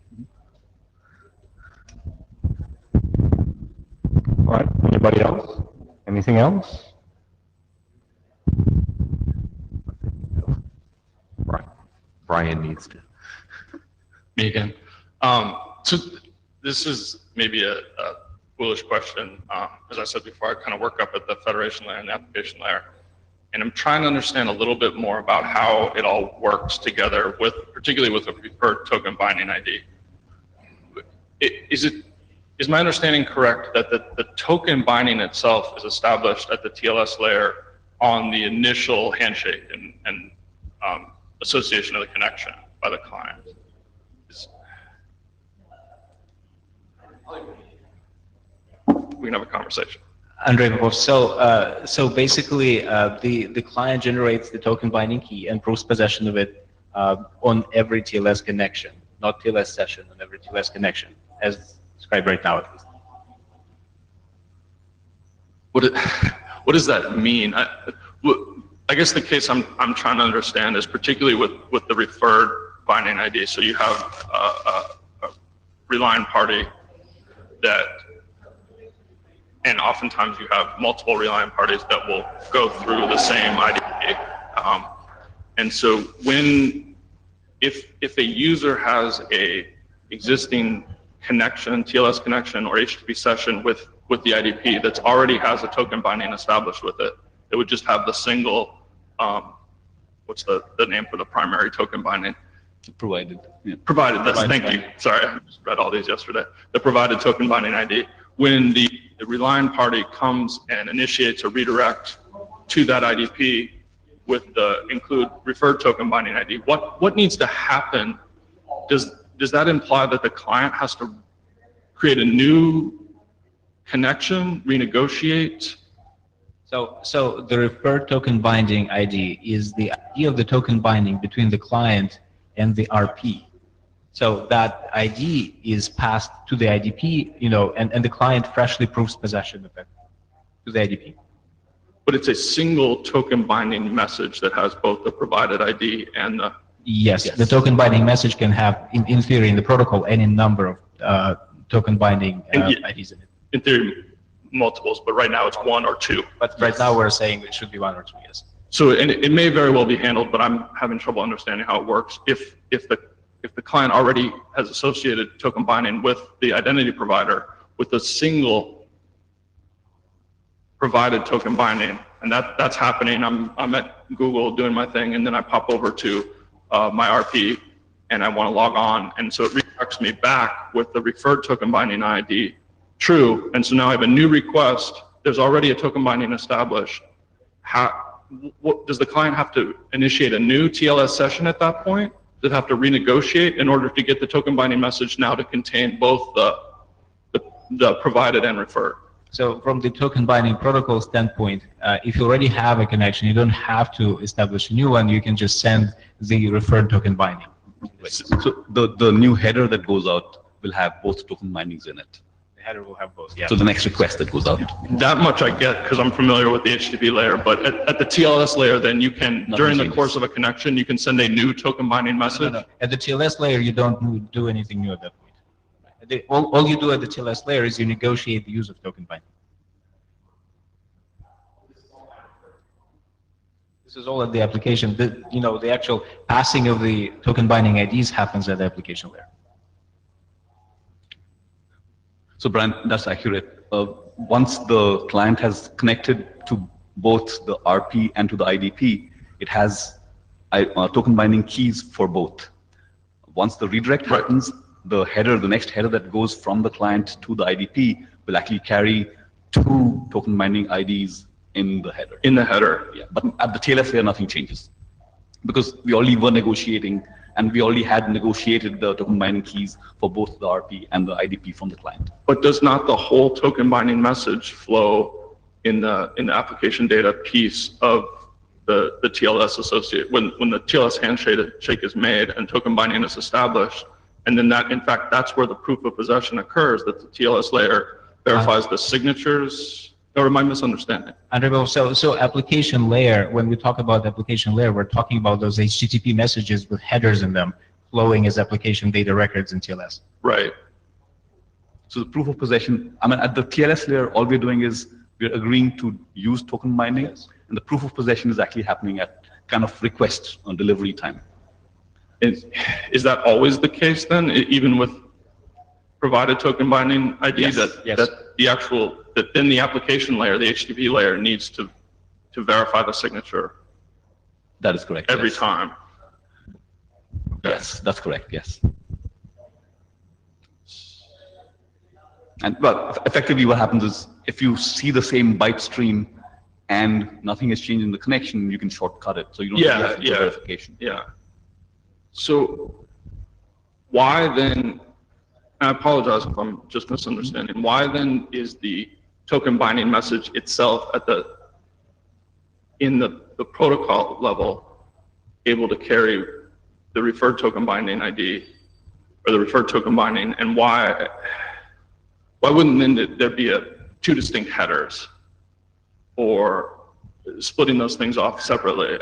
All right, anybody else? Anything else? Brian needs to. Me again. So this is maybe a foolish question. As I said before, I kind of work up at the federation layer and the application layer. And I'm trying to understand a little bit more about how it all works together particularly with a preferred token binding ID. Is my understanding correct that the token binding itself is established at the TLS layer on the initial handshake and association of the connection by the client? We can have a conversation. Andrei Popov. So basically, the client generates the token binding key and proves possession of it on every TLS connection, not TLS session, on every TLS connection, as described right now at least. What does that mean? I guess the case I'm trying to understand is particularly with the referred binding ID. So you have a relying party and oftentimes you have multiple relying parties that will go through the same IDP. And so if a user has a existing connection, TLS connection or HTTP session with the IDP that's already has a token binding established with it, it would just have the single, what's the name for the primary token binding? Provided. Yeah. Provided, thank you. Sorry, I just read all these yesterday. The provided token binding ID. When the relying party comes and initiates a redirect to that IDP with the include referred token binding ID, what needs to happen? Does that imply that the client has to create a new connection, renegotiate? So the referred token binding ID is the ID of the token binding between the client and the RP. So that ID is passed to the IDP, and the client freshly proves possession of it to the IDP. But it's a single token binding message that has both the provided ID and the... Yes, the token binding message can have, in theory, in the protocol, any number of token binding IDs in it. In theory, multiples, but right now it's one or two. But right now we're saying it should be one or two, yes. So, and it may very well be handled, but I'm having trouble understanding how it works. If the client already has associated token binding with the identity provider with a single provided token binding, and that's happening. I'm at Google doing my thing, and then I pop over to my RP, and I want to log on, and so it redirects me back with the referred token binding ID true, and so now I have a new request. There's already a token binding established. What does the client have to initiate a new TLS session at that point? Does it have to renegotiate in order to get the token binding message now to contain both the provided and referred? So from the token binding protocol standpoint, if you already have a connection, you don't have to establish a new one. You can just send the referred token binding. So the new header that goes out will have both token bindings in it. The header will have both, yeah. So the next request that goes out. That much I get because I'm familiar with the HTTP layer, but at the TLS layer, then you can, during the changes. course of a connection, you can send a new token binding message. No. At the TLS layer, you don't do anything new at that point. All you do at the TLS layer is you negotiate the use of token binding. This is all at the application. The actual passing of the token binding IDs happens at the application layer. So Brian, that's accurate. Once the client has connected to both the RP and to the IDP, it has token binding keys for both. Once the redirect happens, the header, the next header that goes from the client to the IDP will actually carry 2 token binding IDs in the header. In the header. Yeah, but at the TLS layer, nothing changes because we already were negotiating and we already had negotiated the token binding keys for both the RP and the IDP from the client. But does not the whole token binding message flow in the application data piece of the TLS associate when the TLS handshake is made and token binding is established, and then that, in fact, that's where the proof of possession occurs, that the TLS layer verifies the signatures, or am I misunderstanding? So application layer, when we talk about the application layer, we're talking about those HTTP messages with headers in them flowing as application data records in TLS. Right. So the proof of possession, I mean, at the TLS layer, all we're doing is we're agreeing to use token binding, and the proof of possession is actually happening at kind of request on delivery time. Is that always the case then, even with provided token binding ID? Yes, That the actual, that then the application layer, the HTTP layer, needs to verify the signature That is correct. every yes. time? Yes, that's correct, yes. And well, effectively what happens is if you see the same byte stream and nothing has changed in the connection, you can shortcut it. So you don't really have to do verification. Yeah. So why then, and I apologize if I'm just misunderstanding, why then is the token binding message itself in the protocol level able to carry the referred token binding ID or the referred token binding, and why wouldn't then there be 2 distinct headers or splitting those things off separately?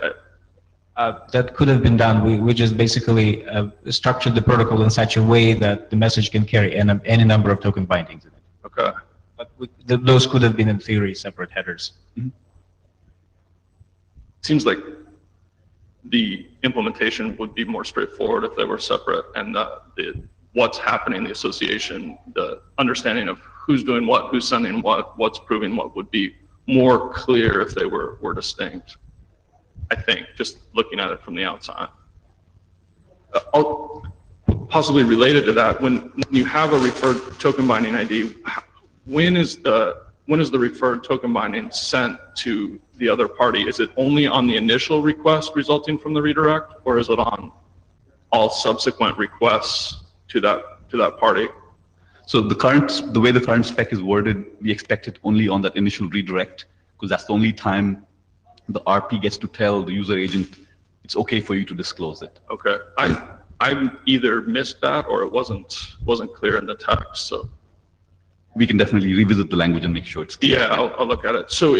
That could have been done. We just basically structured the protocol in such a way that the message can carry any number of token bindings in it. Okay. But those could have been, in theory, separate headers. Mm-hmm. Seems like the implementation would be more straightforward if they were separate, and the what's happening, the association, the understanding of who's doing what, who's sending what, what's proving what would be more clear if they were distinct. I think, just looking at it from the outside. Possibly related to that, when you have a referred token binding ID, when is the referred token binding sent to the other party? Is it only on the initial request resulting from the redirect, or is it on all subsequent requests to that party? So the way the current spec is worded, we expect it only on that initial redirect, because that's the only time the RP gets to tell the user agent it's okay for you to disclose it. Okay, I either missed that or it wasn't clear in the text. So we can definitely revisit the language and make sure it's clear. yeah, I'll look at it. So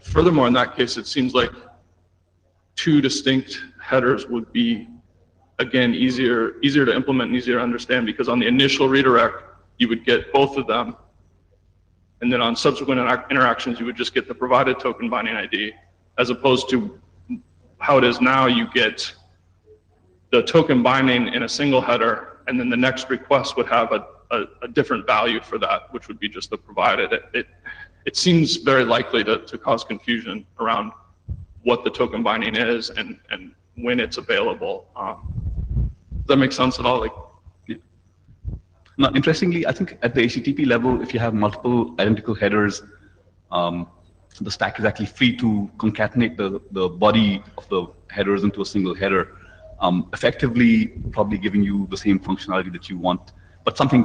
furthermore, in that case, it seems like 2 distinct headers would be, again, easier to implement and easier to understand, because on the initial redirect you would get both of them, and then on subsequent interactions you would just get the provided token binding ID, as opposed to how it is now. You get the token binding in a single header, and then the next request would have a different value for that, which would be just the provided. It seems very likely to cause confusion around what the token binding is and when it's available. Does that make sense at all? Now, interestingly, I think at the HTTP level, if you have multiple identical headers, the stack is actually free to concatenate the body of the headers into a single header, effectively probably giving you the same functionality that you want, but something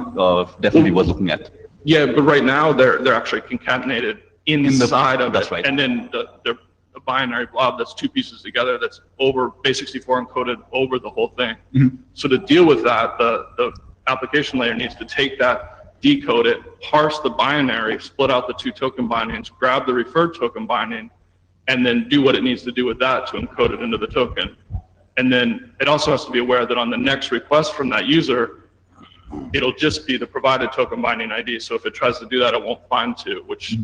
definitely worth looking at. Yeah, but right now they're actually concatenated inside of that's it. right. And then they're a binary blob that's two pieces together that's over base64 encoded over the whole thing. Mhm. So to deal with that, the application layer needs to take that, decode it, parse the binary, split out the two token bindings, grab the referred token binding, and then do what it needs to do with that to encode it into the token. And then it also has to be aware that on the next request from that user, it'll just be the provided token binding ID. So if it tries to do that, it won't find two, which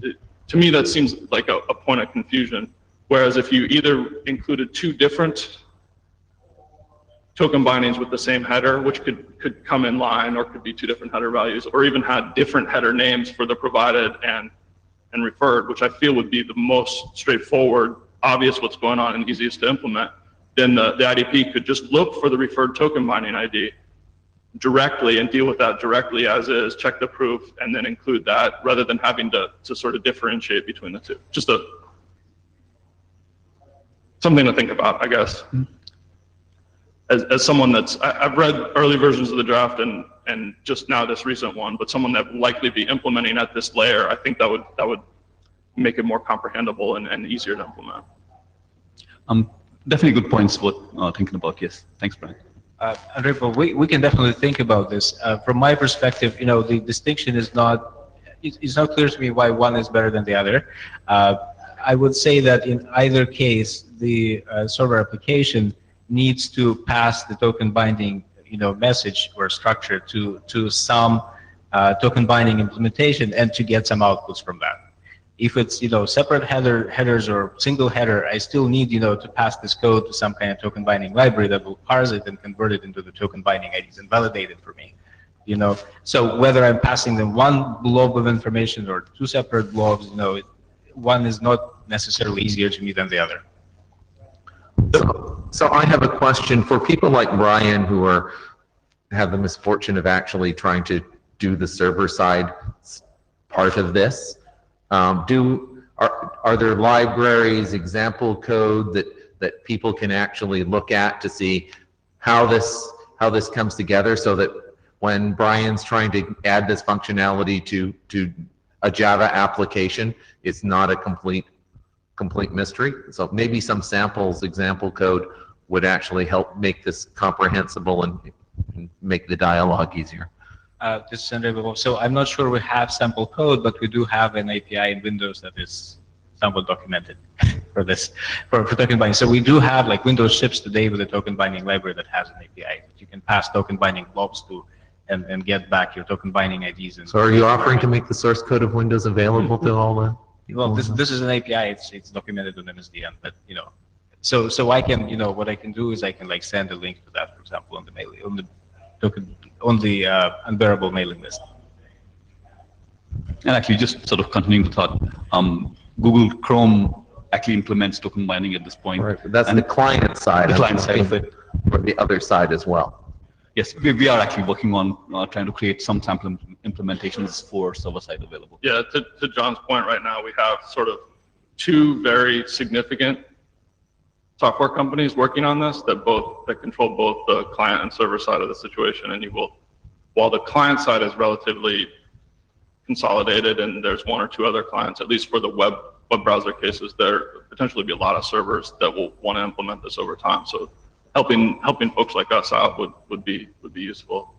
to me, that seems like a point of confusion. Whereas if you either included two different token bindings with the same header, which could come in line or could be two different header values, or even had different header names for the provided and referred, which I feel would be the most straightforward, obvious what's going on and easiest to implement, then the IDP could just look for the referred token binding ID directly and deal with that directly as is, check the proof, and then include that rather than having to sort of differentiate between the two. Just something to think about, I guess. As someone I've read early versions of the draft and just now this recent one, but someone that will likely be implementing at this layer, I think that would make it more comprehensible and easier to implement. Definitely good points worth thinking about. Yes. Thanks, Brian. Andre, but we can definitely think about this. From my perspective, the distinction is it's not clear to me why one is better than the other. I would say that in either case, the server application needs to pass the token binding, message or structure to some token binding implementation and to get some outputs from that. If it's, separate headers or single header, I still need, to pass this code to some kind of token binding library that will parse it and convert it into the token binding IDs and validate it for me. So whether I'm passing them one blob of information or two separate blobs, one is not necessarily easier to me than the other. So I have a question for people like Brian who have the misfortune of actually trying to do the server side part of this. Are there libraries, example code that people can actually look at to see how this comes together, so that when Brian's trying to add this functionality to a Java application, it's not a complete mystery? So maybe some samples, example code would actually help make this comprehensible and make the dialogue easier. This is Andre Babov. So I'm not sure we have sample code, but we do have an API in Windows that is somewhat documented for this, for token binding. So we do have, like, Windows ships today with a token binding library that has an API that you can pass token binding blobs to and get back your token binding IDs. And So are you offering to make the source code of Windows available to all the? Well, this is an API. It's documented on MSDN, but so I can, what I can do is I can, like, send a link to that, for example, on the token on the unbearable mailing list. And actually, just sort of continuing the thought, Google Chrome actually implements token binding at this point. Right, but that's the client side. The client side of it. Or the other side as well. Yes, we are actually working on trying to create some sample implementations for server-side available. Yeah, to John's point, right now we have sort of two very significant software companies working on this that control both the client and server side of the situation. And while the client side is relatively consolidated and there's one or two other clients, at least for the web browser cases, there potentially be a lot of servers that will want to implement this over time. So helping folks like us out would be useful.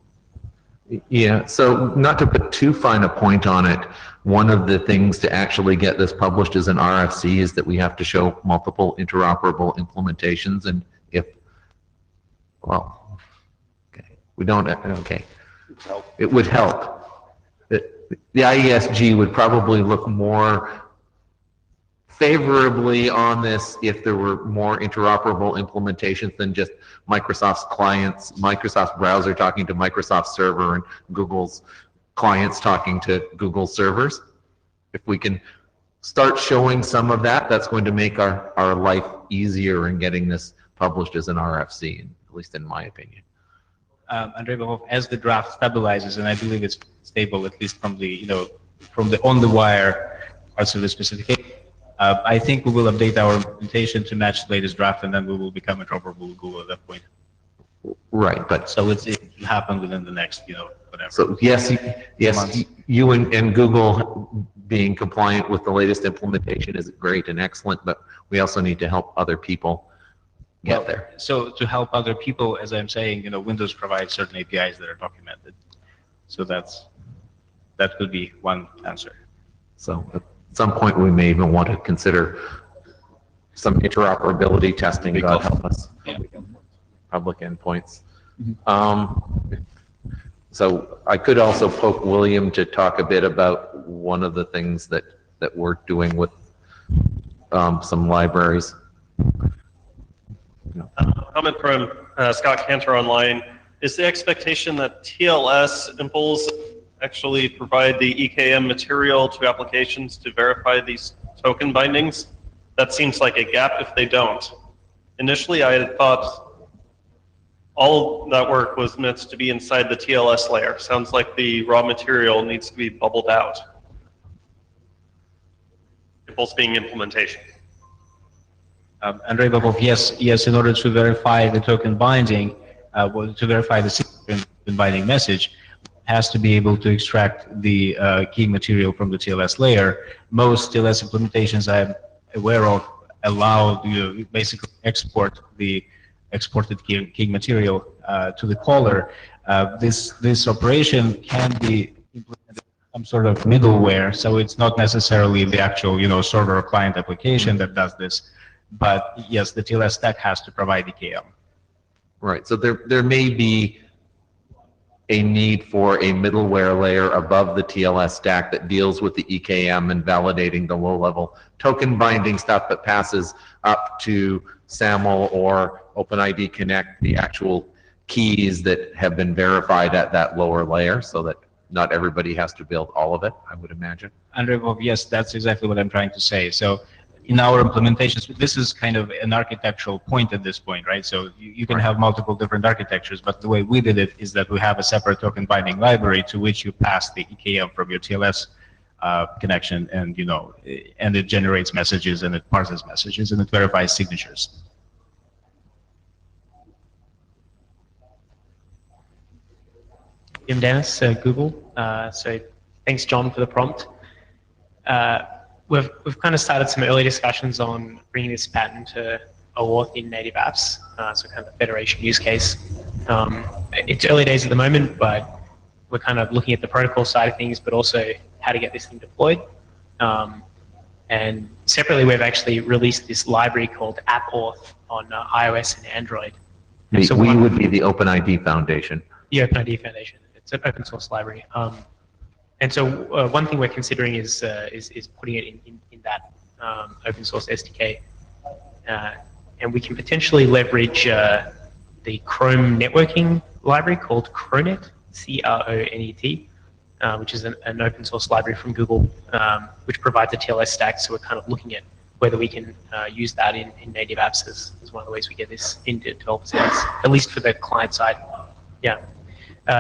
Yeah, so not to put too fine a point on it, one of the things to actually get this published as an RFC is that we have to show multiple interoperable implementations, and we don't, okay. It would help. The IESG would probably look more favorably on this if there were more interoperable implementations than just Microsoft's clients, Microsoft's browser talking to Microsoft server and Google's clients talking to Google servers. If we can start showing some of that, that's going to make our life easier in getting this published as an RFC, at least in my opinion. Andre Babov, as the draft stabilizes, and I believe it's stable, at least from the on-the-wire parts of the specification, I think we will update our implementation to match the latest draft, and then we will become interoperable with Google at that point. Right, but so it will happen within the next, whatever. So yes, you and Google being compliant with the latest implementation is great and excellent, but we also need to help other people get Well, there. So to help other people, as I'm saying, Windows provides certain APIs that are documented. So that could be one answer. So at some point, we may even want to consider some interoperability testing, God help us. Yeah. Public endpoints. So I could also poke William to talk a bit about one of the things that we're doing with some libraries. Comment from Scott Cantor online. Is the expectation that TLS impulse actually provide the EKM material to applications to verify these token bindings? That seems like a gap if they don't. Initially, I had thought all that work was meant to be inside the TLS layer. Sounds like the raw material needs to be bubbled out. Impulse being implementation. Andrei Babov, yes, in order to verify the token binding, to verify the token binding message, has to be able to extract the key material from the TLS layer. Most TLS implementations I'm aware of allow you to basically export the exported key material to the caller. This operation can be implemented in some sort of middleware, so it's not necessarily the actual server or client application that does this. But yes, the TLS stack has to provide EKM. Right. So there may be a need for a middleware layer above the TLS stack that deals with the EKM and validating the low-level token binding stuff that passes up to SAML or OpenID Connect, the actual keys that have been verified at that lower layer, so that not everybody has to build all of it, I would imagine. Andrei Babov, yes, that's exactly what I'm trying to say. So in our implementations, this is kind of an architectural point at this point, right? So you can have multiple different architectures, but the way we did it is that we have a separate token binding library to which you pass the EKM from your TLS connection, and and it generates messages, and it parses messages, and it verifies signatures. I'm Dennis, Google. So thanks, John, for the prompt. We've kind of started some early discussions on bringing this pattern to OAuth in native apps, so kind of the federation use case. It's early days at the moment, but we're kind of looking at the protocol side of things, but also how to get this thing deployed. And separately, we've actually released this library called AppAuth on iOS and Android. And so we would be the OpenID Foundation. The OpenID Foundation. It's an open source library. And so one thing we're considering is putting it in that open source SDK. And we can potentially leverage the Chrome networking library called Cronet, C-R-O-N-E-T, which is an open source library from Google, which provides a TLS stack. So we're kind of looking at whether we can use that in native apps as one of the ways we get this into developers' hands, at least for the client side. Yeah.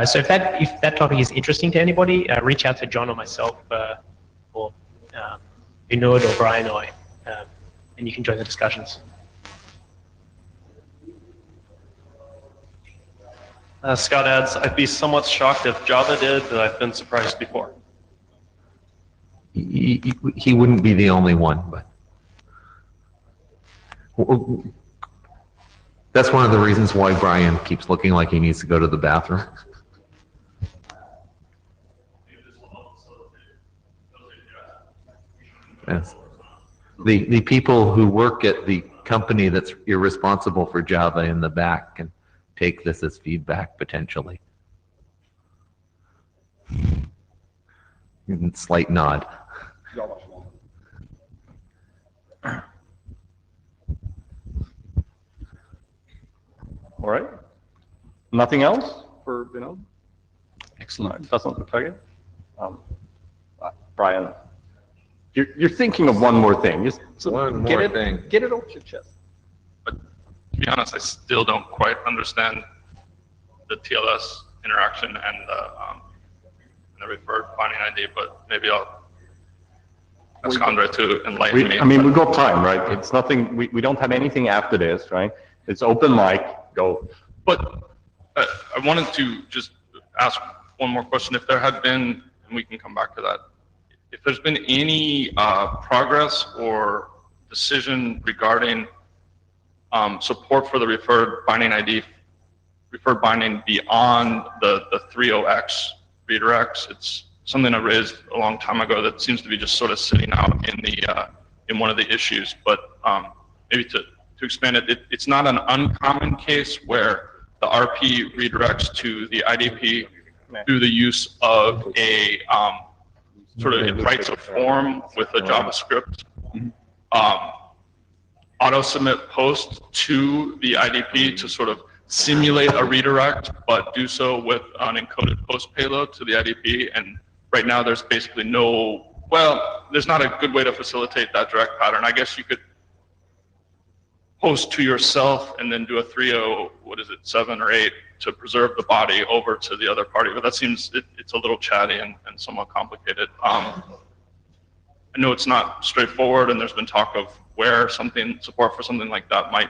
So if that topic is interesting to anybody, reach out to John or myself, or Vinod or Brian, or and you can join the discussions. Scott adds, I'd be somewhat shocked if Java did, but I've been surprised before. He wouldn't be the only one, but that's one of the reasons why Brian keeps looking like he needs to go to the bathroom. Yes. The people who work at the company that's irresponsible for Java in the back can take this as feedback potentially. Slight nod. All right. Nothing else for Vinod? Excellent. Doesn't look like it. Brian, you're thinking of one more thing. One more thing. Get it off your chest. But to be honest, I still don't quite understand the TLS interaction and the referred binding ID, but maybe I'll ask Andre to enlighten me. I mean, we've got time, right? It's nothing, we don't have anything after this, right? It's open mic, go. But I wanted to just ask one more question. If there had been and we can come back to that. If there's been any progress or decision regarding support for the referred binding ID, referred binding beyond the 30X redirects, it's something I raised a long time ago that seems to be just sort of sitting out in one of the issues. But maybe to expand it, it's not an uncommon case where the RP redirects to the IDP through the use of a sort of, it writes a form with a JavaScript auto submit post to the IDP to sort of simulate a redirect, but do so with an encoded post payload to the IDP. And right now there's basically there's not a good way to facilitate that direct pattern. I guess you could post to yourself and then do a 7 or 8 to preserve the body over to the other party. But that seems, it's a little chatty and somewhat complicated. I know it's not straightforward, and there's been talk of where support for something like that might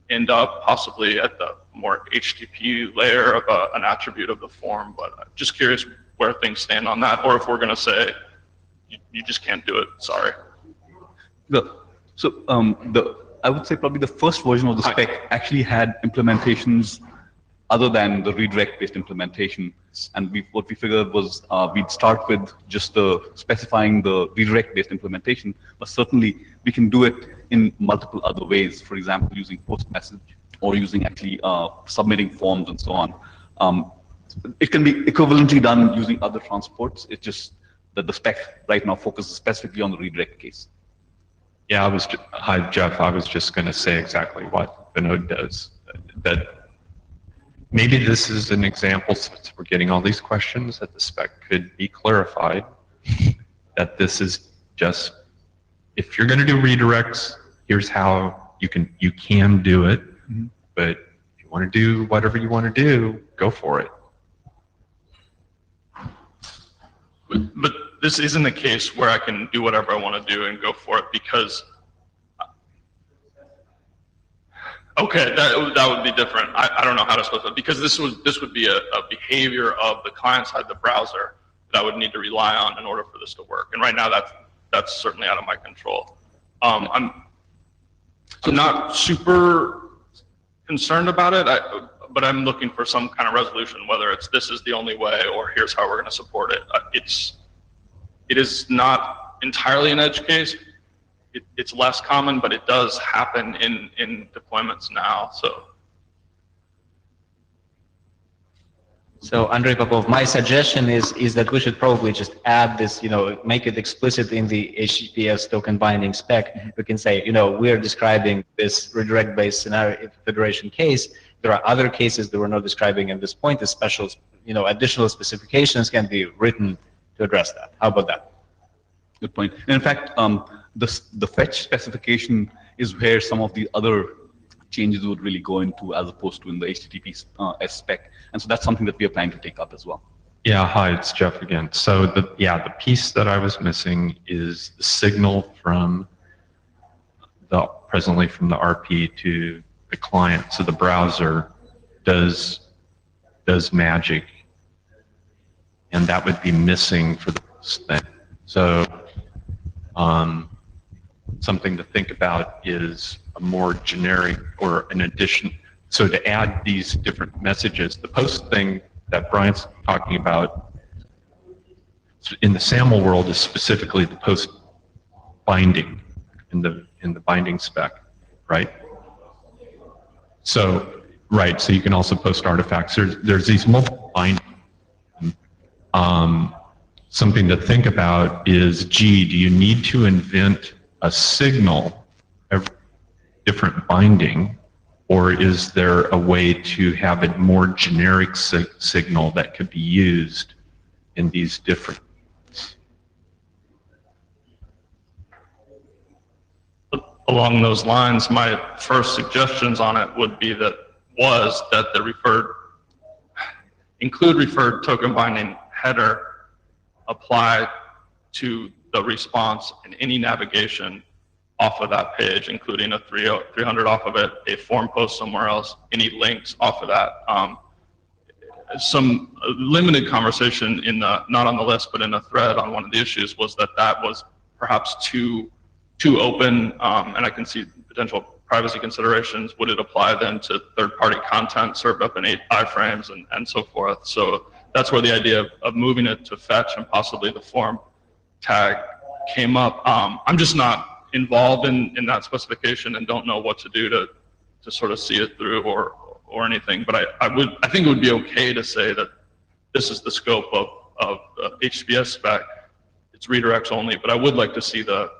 end up, possibly at the more HTTP layer of an attribute of the form. But I'm just curious where things stand on that, or if we're going to say, you just can't do it, sorry. I would say probably the first version of the spec actually had implementations other than the redirect-based implementation. And what we figured was we'd start with just specifying the redirect-based implementation, but certainly we can do it in multiple other ways. For example, using post message or using actually submitting forms and so on. It can be equivalently done using other transports. It's just that the spec right now focuses specifically on the redirect case. Yeah, hi, Jeff. I was just going to say exactly what Vinod does. That maybe this is an example, since we're getting all these questions, that the spec could be clarified. That this is just, if you're going to do redirects, here's how you can do it. Mm-hmm. But if you want to do whatever you want to do, go for it. But this isn't a case where I can do whatever I want to do and go for it, because okay, that would be different. I don't know how to split that, because this would be a behavior of the client side, the browser, that I would need to rely on in order for this to work. And right now that's certainly out of my control. I'm not super concerned about it, but I'm looking for some kind of resolution, whether it's this is the only way or here's how we're going to support it. It is not entirely an edge case. It's less common, but it does happen in deployments now. So Andrei Popov, my suggestion is that we should probably just add this, make it explicit in the HTTPS token binding spec. We can say, we are describing this redirect-based scenario federation case. There are other cases that we're not describing at this point. The special, additional specifications can be written to address that. How about that? Good point. And in fact, the fetch specification is where some of the other changes would really go into, as opposed to in the HTTP spec. And so that's something that we are planning to take up as well. Yeah, hi, it's Jeff again. So the piece that I was missing is the signal from presently from the RP to the client. So the browser does magic, and that would be missing for the thing. So something to think about is a more generic or an addition. So to add these different messages, the post thing that Brian's talking about in the SAML world is specifically the post binding in the binding spec, right? So, right, so you can also post artifacts. There's these multiple bindings. Something to think about is, do you need to invent a signal, a different binding, or is there a way to have a more generic signal that could be used in these different? Along those lines, my first suggestions on it would be that the include referred token binding header apply to the response in any navigation off of that page, including a 300 off of it, a form post somewhere else, any links off of that. some limited conversation in the, not on the list, but in a thread on one of the issues was that that was perhaps too open, and I can see potential privacy considerations. Would it apply then to third-party content served up in iframes and so forth? So that's where the idea of moving it to fetch and possibly the form tag came up. I'm just not involved in that specification and don't know what to do to sort of see it through or anything. But I think it would be okay to say that this is the scope of HTTPS spec. It's redirects only, but I would like to see the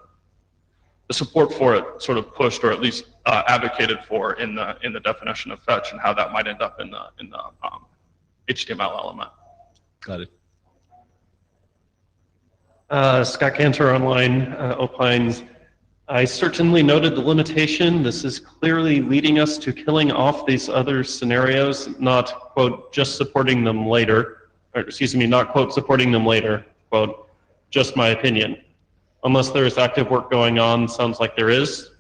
support for it sort of pushed, or at least advocated for in the definition of fetch, and how that might end up in the HTML element. Got it. Scott Cantor online opines, I certainly noted the limitation. This is clearly leading us to killing off these other scenarios, not, quote, just supporting them later, or excuse me, not, quote, supporting them later, quote, just my opinion. Unless there is active work going on, sounds like there is.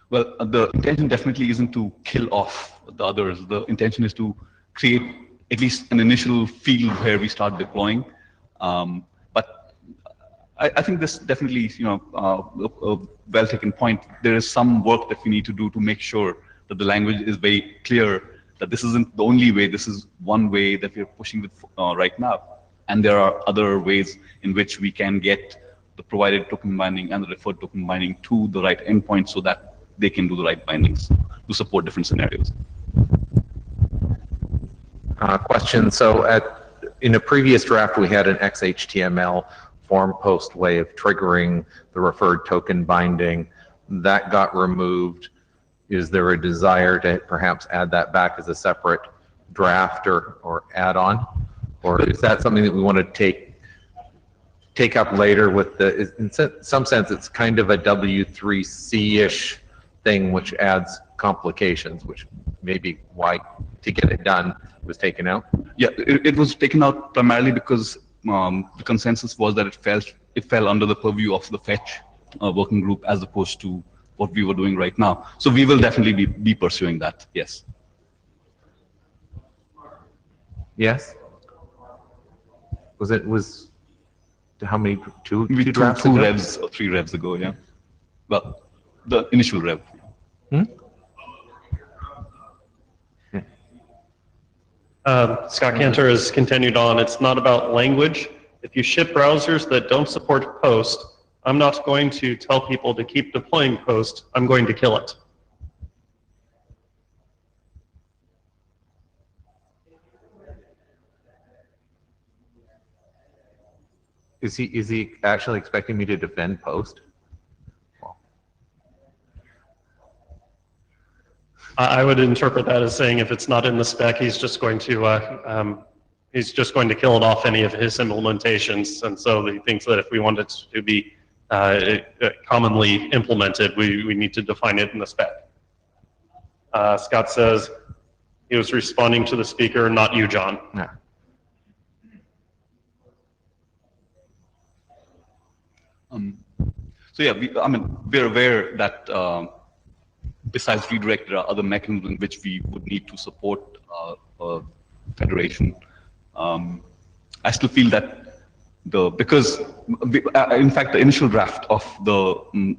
Well, the intention definitely isn't to kill off the others. The intention is to create at least an initial field where we start deploying. But I think this definitely, a well-taken point. There is some work that we need to do to make sure that the language is very clear, that this isn't the only way, this is one way that we're pushing with right now. And there are other ways in which we can get the provided token binding and the referred token binding to the right endpoint so that they can do the right bindings to support different scenarios. Question. So in a previous draft, we had an XHTML form post way of triggering the referred token binding. That got removed. Is there a desire to perhaps add that back as a separate draft or add-on? Or is that something that we want to take up later with in some sense, it's kind of a W3C-ish thing, which adds complications, which maybe why to get it done was taken out? Yeah, it was taken out primarily because the consensus was that it fell under the purview of the fetch working group as opposed to what we were doing right now. So we will definitely be pursuing that, yes. Yes? Was how many, two We drafts two ago? revs or 3 revs ago, yeah. Well, the initial rev. Scott Cantor has continued on. It's not about language. If you ship browsers that don't support post, I'm not going to tell people to keep deploying post. I'm going to kill it. Is he actually expecting me to defend post? I would interpret that as saying if it's not in the spec, he's just going to kill it off any of his implementations. And so he thinks that if we want it to be commonly implemented, we need to define it in the spec. Scott says he was responding to the speaker, not you, John. Yeah. So yeah, we're aware that besides redirect, there are other mechanisms in which we would need to support federation. I still feel that because in fact the initial draft of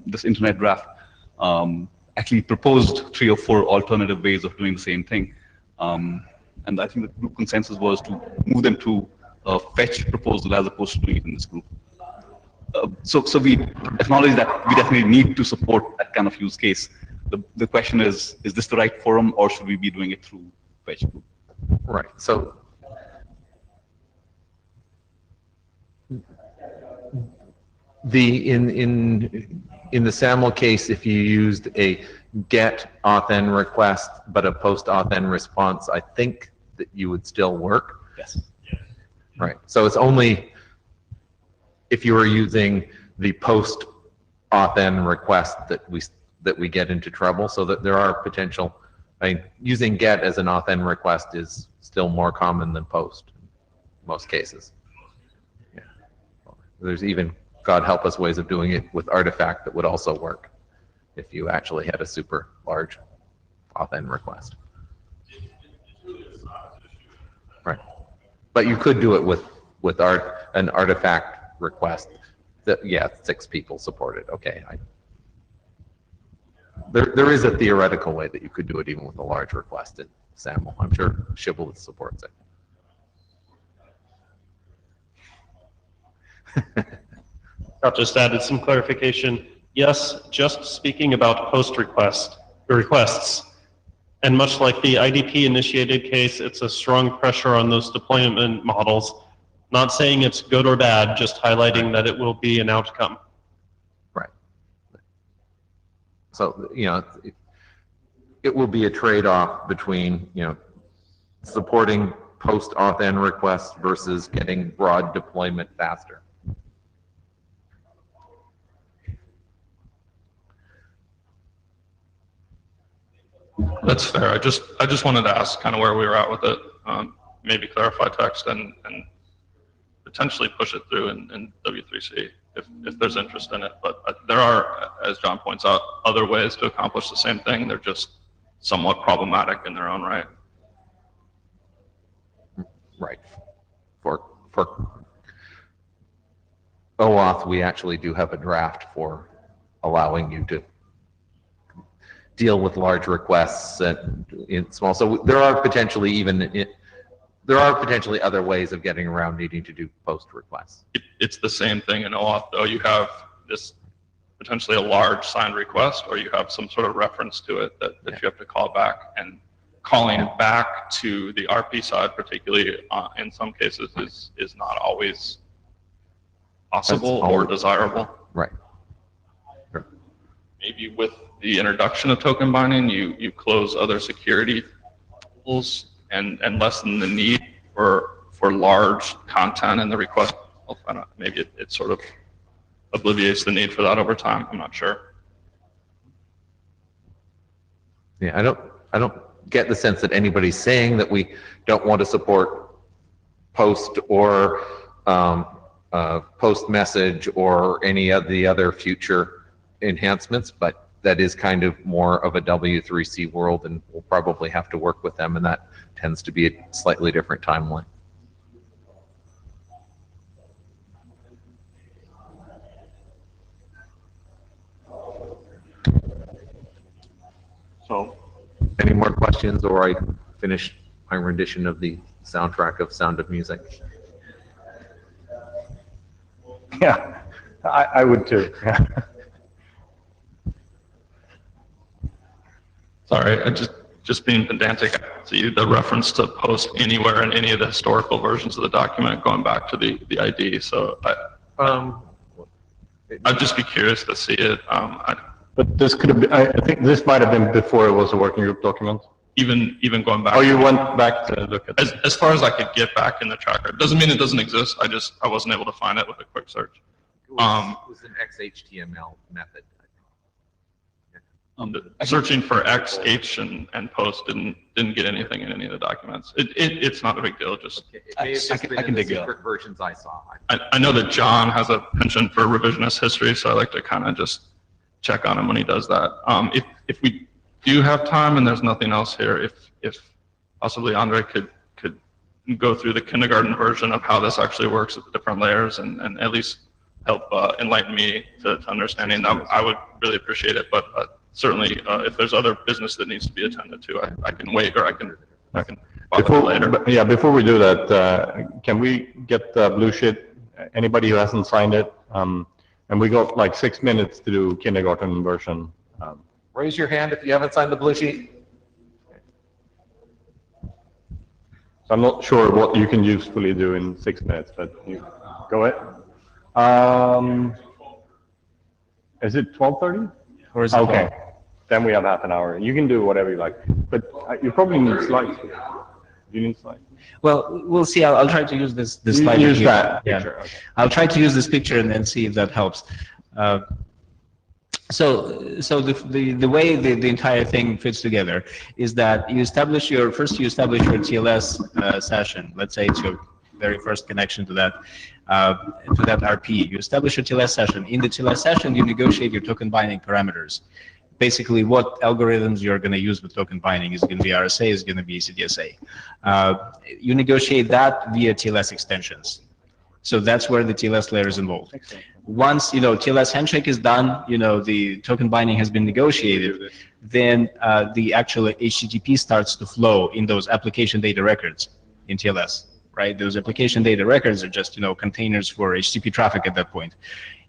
this internet draft actually proposed 3 or 4 alternative ways of doing the same thing, and I think the group consensus was to move them to a fetch proposal as opposed to doing it in this group. So we acknowledge that we definitely need to support that kind of use case. The question is this the right forum, or should we be doing it through fetch group? Right. So in the SAML case, if you used a get authn request but a post authn response, I think that you would still work. Yes. Right. So it's only if you were using the post authn request that we get into trouble, so that there are potential I mean, using get as an auth-n request is still more common than post in most cases. Yeah. There's even, God help us, ways of doing it with artifact that would also work if you actually had a super large auth-n request. Right. But you could do it with an artifact request that, yeah, 6 people support it. Okay. There is a theoretical way that you could do it even with a large request in SAML. I'm sure Shibboleth supports it. I'll just added some clarification. Yes, just speaking about post requests. And much like the IDP initiated case, it's a strong pressure on those deployment models. Not saying it's good or bad, just highlighting that it will be an outcome. Right. So, you know, it will be a trade-off between, you know, supporting post auth-n requests versus getting broad deployment faster. That's fair. I just wanted to ask kind of where we were at with it. Maybe clarify text and potentially push it through in W3C if there's interest in it. But there are, as John points out, other ways to accomplish the same thing. They're just somewhat problematic in their own right. Right. For OAuth, we actually do have a draft for allowing you to deal with large requests in small. So there are potentially other ways of getting around needing to do post requests. It's the same thing in OAuth, though. You have this potentially a large signed request, or you have some sort of reference to it that you have to call back, and calling it back to the RP side, particularly in some cases, is not always possible or desirable. Right. Maybe with the introduction of token binding, you close other security tools and lessen the need for large content in the request. Maybe it sort of obliviates the need for that over time. I'm not sure. Yeah, I don't get the sense that anybody's saying that we don't want to support post or post message or any of the other future enhancements, but that is kind of more of a W3C world, and we'll probably have to work with them, and that tends to be a slightly different timeline. So, any more questions, or I finish my rendition of the soundtrack of Sound of Music? Yeah, I would too. Yeah. Sorry, I just being pedantic. I see the reference to post anywhere in any of the historical versions of the document going back to the ID. So I'd just be curious to see it. But this could have been, I think this might have been before it was a working group document. Even going back. Oh, you went back to look at it. As far as I could get back in the tracker. It doesn't mean it doesn't exist. I wasn't able to find it with a quick search. It was an XHTML method. Searching for X, H, and post didn't get anything in any of the documents. It's not a big deal. Just I can dig it up. Versions I saw. I know that John has a penchant for revisionist history, so I like to kind of just check on him when he does that. If we do have time and there's nothing else here, if possibly Andre could go through the kindergarten version of how this actually works at the different layers and at least help enlighten me to understanding that, I would really appreciate it. But certainly, if there's other business that needs to be attended to, I can wait, or I can bother later. Yeah, before we do that, can we get the blue sheet? Anybody who hasn't signed it, and we got like 6 minutes to do kindergarten version. Raise your hand if you haven't signed the blue sheet. So I'm not sure what you can usefully do in 6 minutes, but you go ahead. Is it 12:30? Or is it okay? 12? Then we have half an hour. You can do whatever you like, but you probably need slides. You need slides. Well, we'll see. I'll try to use this slide. Use here. that Yeah. picture. Okay. I'll try to use this picture and then see if that helps. So the way the entire thing fits together is that you establish your TLS session. Let's say it's your very first connection to that RP. You establish your TLS session. In the TLS session, you negotiate your token binding parameters. Basically, what algorithms you're going to use with token binding. Is it going to be RSA? Is it going to be CDSA? You negotiate that via TLS extensions. So that's where the TLS layer is involved. Once TLS handshake is done, the token binding has been negotiated, then the actual HTTP starts to flow in those application data records in TLS, right? Those application data records are just containers for HTTP traffic at that point.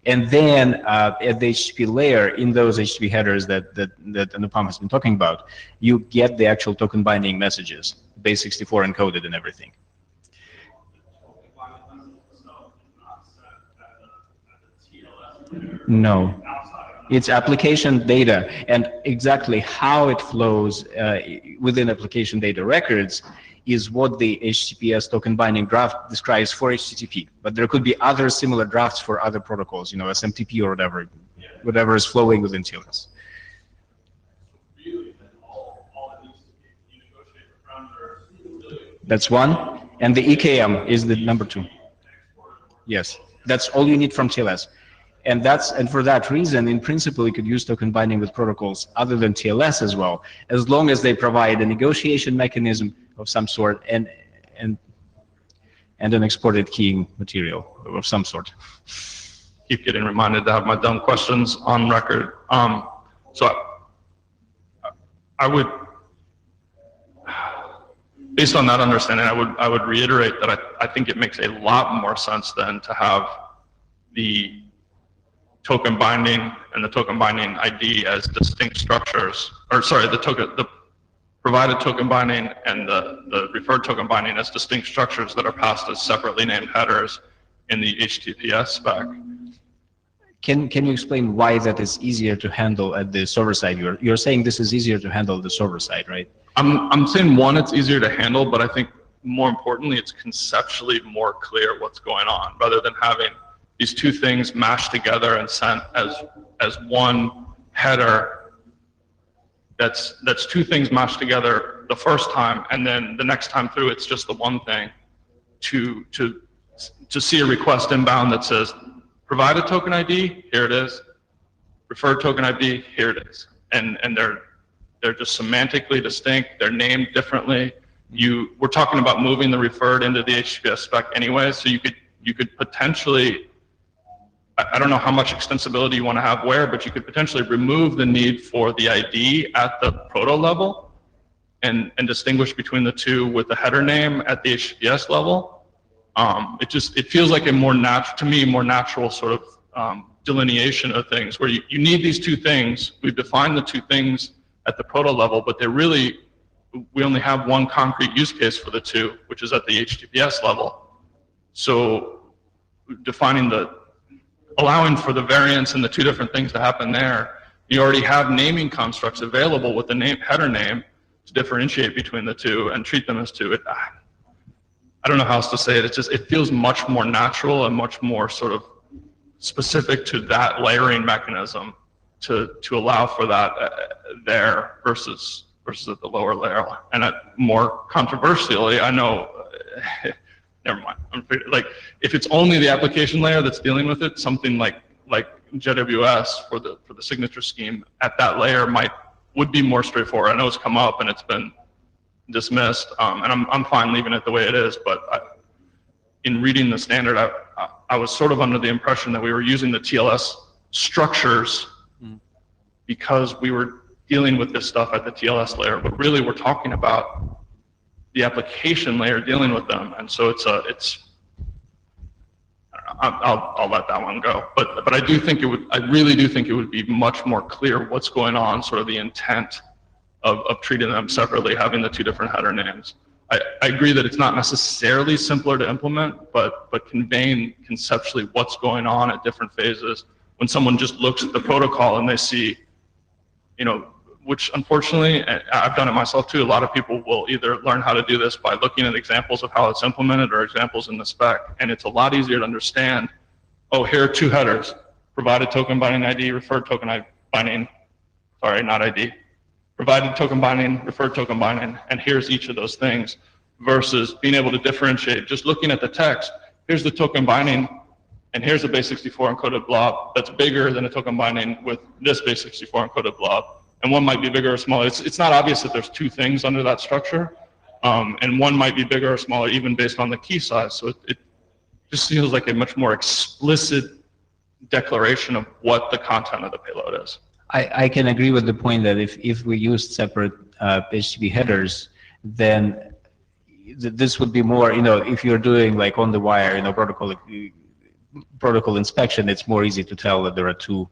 And then at the HTTP layer, in those HTTP headers that Anupam has been talking about, you get the actual token binding messages, base 64 encoded and everything. No, it's application data, and exactly how it flows within application data records is what the HTTPS token binding draft describes for HTTP. But there could be other similar drafts for other protocols, SMTP or whatever is flowing within TLS. That's one, and the EKM is the number two. Yes, that's all you need from TLS. And for that reason, in principle, you could use token binding with protocols other than TLS as well, as long as they provide a negotiation mechanism of some sort and an exported keying material of some sort. Keep getting reminded to have my dumb questions on record. So I would, based on that understanding, I would reiterate that I think it makes a lot more sense then to have the token binding and the token binding ID as distinct structures, or sorry, the provided token binding and the referred token binding as distinct structures that are passed as separately named headers in the HTTPS spec. Can you explain why that is easier to handle at the server side? You're saying this is easier to handle the server side, right? I'm saying one, it's easier to handle, but I think more importantly, it's conceptually more clear what's going on, rather than having these two things mashed together and sent as one header. That's two things mashed together the first time, and then the next time through it's just the one thing. To see a request inbound that says, provide a token ID, here it is. Referred token ID, here it is. And they're just semantically distinct. They're named differently. We're talking about moving the referred into the HTTPS spec anyway, so you could potentially, I don't know how much extensibility you want to have where, but you could potentially remove the need for the ID at the proto level and distinguish between the two with the header name at the HTTPS level. It feels like a more natural sort of delineation of things where you need these two things. We've defined the two things at the proto level, but we only have one concrete use case for the two, which is at the HTTPS level. So allowing for the variance and the two different things to happen there, you already have naming constructs available with the header name to differentiate between the two and treat them as two. I don't know how else to say it. It feels much more natural and much more sort of specific to that layering mechanism to allow for that there versus at the lower layer. And more controversially, I know, never mind. Like if it's only the application layer that's dealing with it, something like JWS for the signature scheme at that layer would be more straightforward. I know it's come up and it's been dismissed, and I'm fine leaving it the way it is. But in reading the standard, I was sort of under the impression that we were using the TLS structures because we were dealing with this stuff at the TLS layer, but really we're talking about the application layer dealing with them, and so I'll let that one go. But I really do think it would be much more clear what's going on, sort of the intent of treating them separately, having the two different header names. I agree that it's not necessarily simpler to implement, but conveying conceptually what's going on at different phases. When someone just looks at the protocol and they see, which unfortunately, I've done it myself too, a lot of people will either learn how to do this by looking at examples of how it's implemented or examples in the spec, and it's a lot easier to understand, oh, here are two headers, provided token binding ID, referred token binding, sorry, not ID, provided token binding, referred token binding, and here's each of those things, versus being able to differentiate, just looking at the text, here's the token binding, and here's a base64 encoded blob that's bigger than a token binding with this base64 encoded blob. And one might be bigger or smaller. It's not obvious that there's two things under that structure, and one might be bigger or smaller even based on the key size. So it just feels like a much more explicit declaration of what the content of the payload is. I can agree with the point that if we used separate HTTP headers, then this would be more, if you're doing like on the wire, protocol inspection, it's more easy to tell that there are two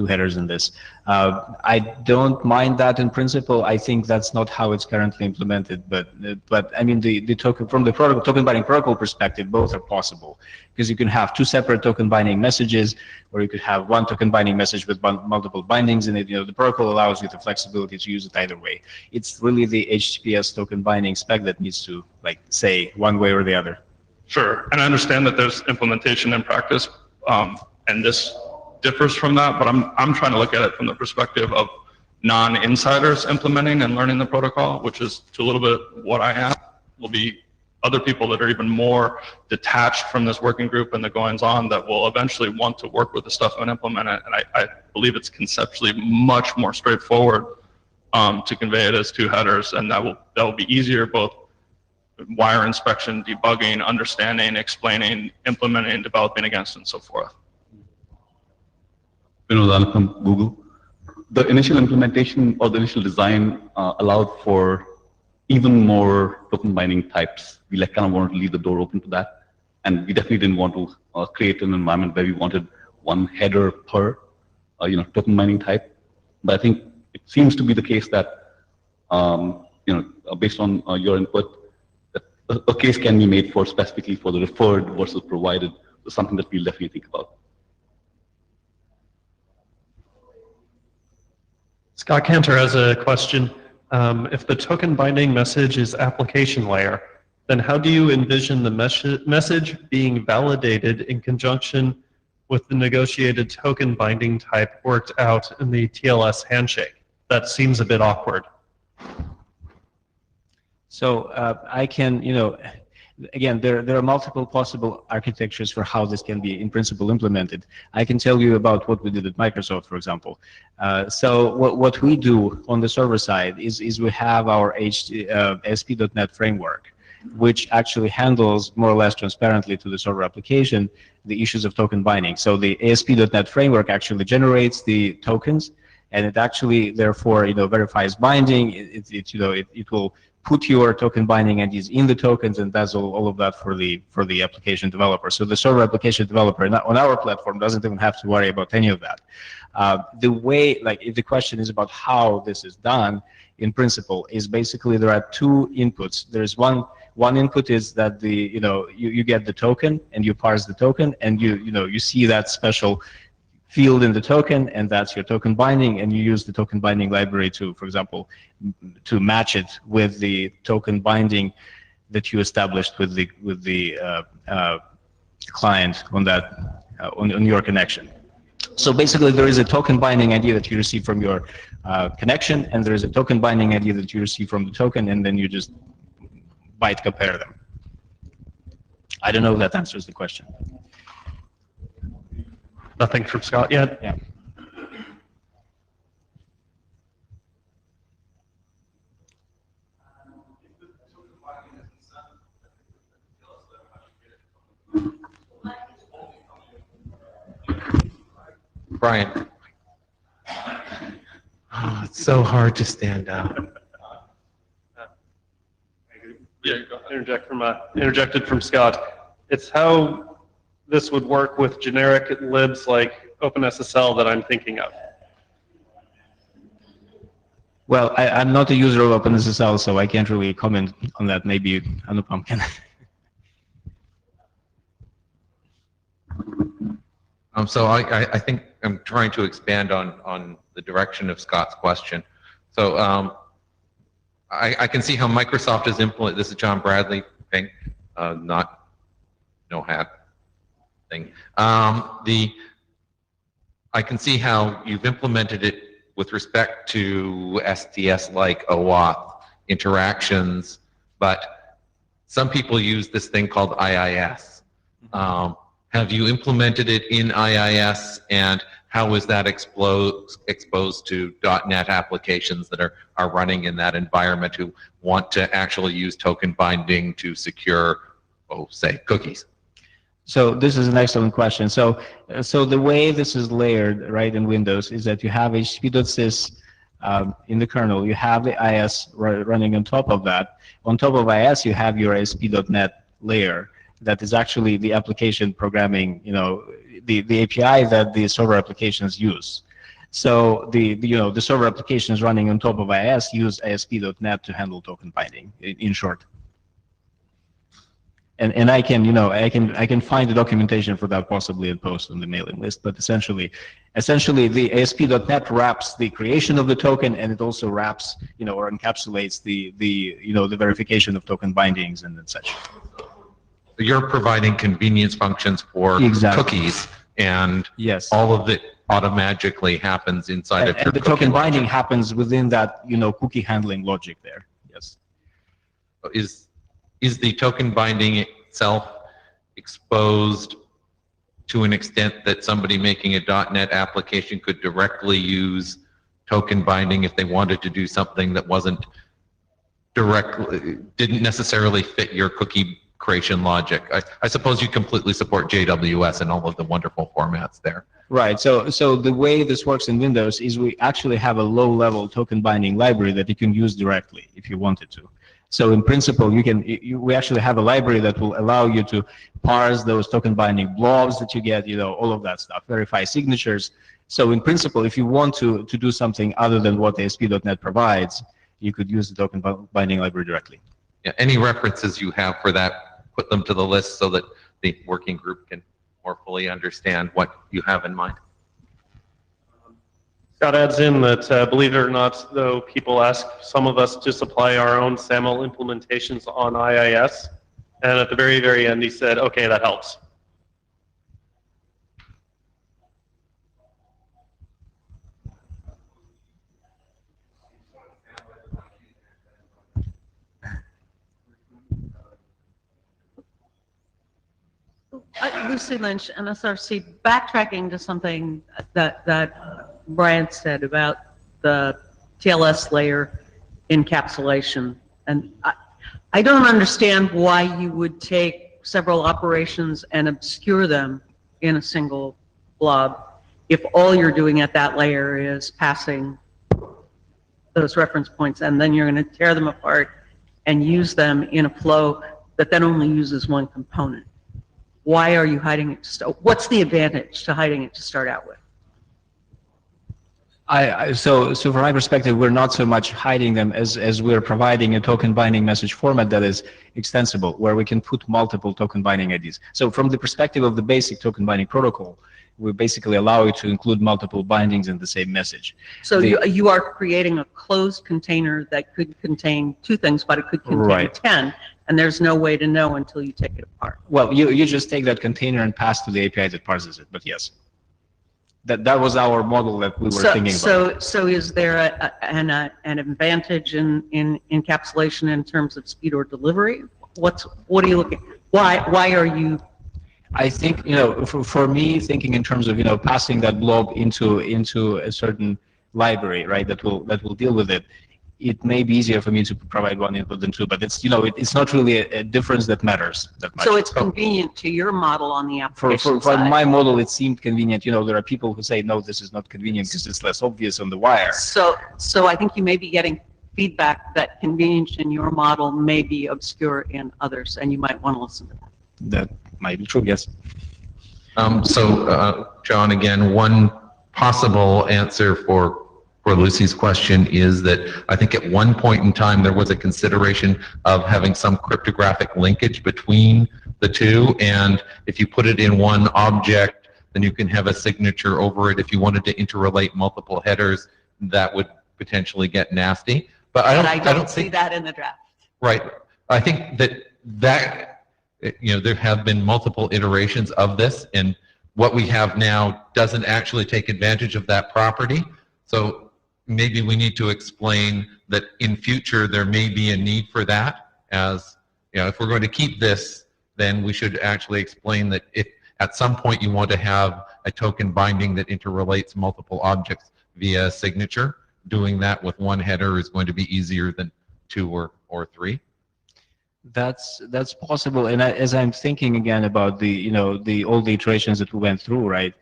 headers in this. I don't mind that in principle. I think that's not how it's currently implemented, but I mean the token from the token binding protocol perspective, both are possible, because you can have two separate token binding messages, or you could have one token binding message with multiple bindings in it. The protocol allows you the flexibility to use it either way. It's really the HTTPS token binding spec that needs to say one way or the other. Sure, and I understand that there's implementation in practice, and this differs from that, but I'm trying to look at it from the perspective of non-insiders implementing and learning the protocol, which is to a little bit what I am. Will be other people that are even more detached from this working group and the goings-on that will eventually want to work with the stuff and implement it. And I believe it's conceptually much more straightforward to convey it as two headers, and that will be easier, both wire inspection, debugging, understanding, explaining, implementing, developing against, and so forth. Vinod from Google. The initial implementation or the initial design allowed for even more token binding types. We kind of wanted to leave the door open to that, and we definitely didn't want to create an environment where we wanted one header per token binding type. But I think it seems to be the case that based on your input, that a case can be made for specifically for the referred versus provided. So something that we'll definitely think about. Scott Cantor has a question. If the token binding message is application layer, then how do you envision the message being validated in conjunction with the negotiated token binding type worked out in the TLS handshake? That seems a bit awkward. So I can, again, there are multiple possible architectures for how this can be in principle implemented. I can tell you about what we did at Microsoft, for example. So what we do on the server side is we have our ASP.NET framework, which actually handles more or less transparently to the server application the issues of token binding. So the ASP.NET framework actually generates the tokens, and it actually therefore verifies binding. It will put your token binding IDs in the tokens, and does all of that for the application developer. So the server application developer on our platform doesn't even have to worry about any of that. The way, if the question is about how this is done, in principle, is basically there are two inputs. There's one input is that you get the token and you parse the token, and you see that special field in the token, and that's your token binding, and you use the token binding library to, for example, to match it with the token binding that you established with the client on your connection. So basically, there is a token binding ID that you receive from your connection, and there is a token binding ID that you receive from the token, and then you just byte compare them. I don't know if that answers the question. Nothing from Scott yet? Yeah. Brian. Oh, it's so hard to stand up. Yeah, interjected from Scott. It's how this would work with generic libs like OpenSSL that I'm thinking of. Well, I'm not a user of OpenSSL, so I can't really comment on that. Maybe Anupam can. So I think I'm trying to expand on the direction of Scott's question. So I can see how Microsoft is implementing. This is John Bradley thing, not no hat thing. I I can see how you've implemented it with respect to STS-like OAuth interactions, but some people use this thing called IIS. Have you implemented it in IIS, and how is that exposed to .NET applications that are running in that environment who want to actually use token binding to secure, say, cookies? So this is an excellent question. So the way this is layered, right, in Windows is that you have hp.sys in the kernel. You have the IS running on top of that. On top of IS, you have your ASP.NET layer that is actually the application programming, the API that the server applications use. So the server applications running on top of IS use ASP.NET to handle token binding, in short. And I can find the documentation for that possibly and post on the mailing list. But essentially the ASP.NET wraps the creation of the token, and it also wraps or encapsulates the verification of token bindings and such. You're providing convenience functions for cookies, and yes, all of it automagically happens inside of your the token binding happens within that cookie handling logic there. Yes. Is the token binding itself exposed to an extent that somebody making a .NET application could directly use token binding if they wanted to do something that didn't necessarily fit your cookie creation logic? I suppose you completely support JWS and all of the wonderful formats there. Right. So the way this works in Windows is we actually have a low-level token binding library that you can use directly if you wanted to. So in principle, we actually have a library that will allow you to parse those token binding blobs that you get, all of that stuff, verify signatures. So in principle, if you want to do something other than what ASP.NET provides, you could use the token binding library directly. Yeah, any references you have for that, put them to the list so that the working group can more fully understand what you have in mind. Scott adds in that, believe it or not, though, people ask some of us to supply our own SAML implementations on IIS. And at the very, very end, he said, okay, that helps. Lucy Lynch, NSRC, backtracking to something that Brian said about the TLS layer encapsulation. And I don't understand why you would take several operations and obscure them in a single blob if all you're doing at that layer is passing those reference points, and then you're going to tear them apart and use them in a flow that then only uses one component. Why are you hiding it? What's the advantage to hiding it to start out with? So from my perspective, we're not so much hiding them as we're providing a token binding message format that is extensible, where we can put multiple token binding IDs. So from the perspective of the basic token binding protocol, we basically allow you to include multiple bindings in the same message. So you are creating a closed container that could contain two things, but it could contain 10, and there's no way to know until you take it apart. Well, you just take that container and pass to the API that parses it, but yes. That was our model that we were thinking about. So is there an advantage in encapsulation in terms of speed or delivery? What are you looking? Why are you? I think for me, thinking in terms of passing that blob into a certain library, right, that will deal with it. It may be easier for me to provide one input than two, but it's it's not really a difference that matters that much. So it's convenient to your model on the application for side. my model, it seemed convenient. There are people who say no, this is not convenient because it's less obvious on the wire. So I think you may be getting feedback that convenience in your model may be obscure in others, and you might want to listen to that. That might be true, yes. John, again, one possible answer for Lucy's question is that I think at one point in time there was a consideration of having some cryptographic linkage between the two, and if you put it in one object, then you can have a signature over it. If you wanted to interrelate multiple headers, that would potentially get nasty. But I don't see think that in the draft. Right. I think that there have been multiple iterations of this, and what we have now doesn't actually take advantage of that property. So maybe we need to explain that in future there may be a need for that. As you know, if we're going to keep this, then we should actually explain that if at some point you want to have a token binding that interrelates multiple objects via signature, doing that with one header is going to be easier than 2 or 3. That's possible. And as I'm thinking again about all the iterations that we went through, right?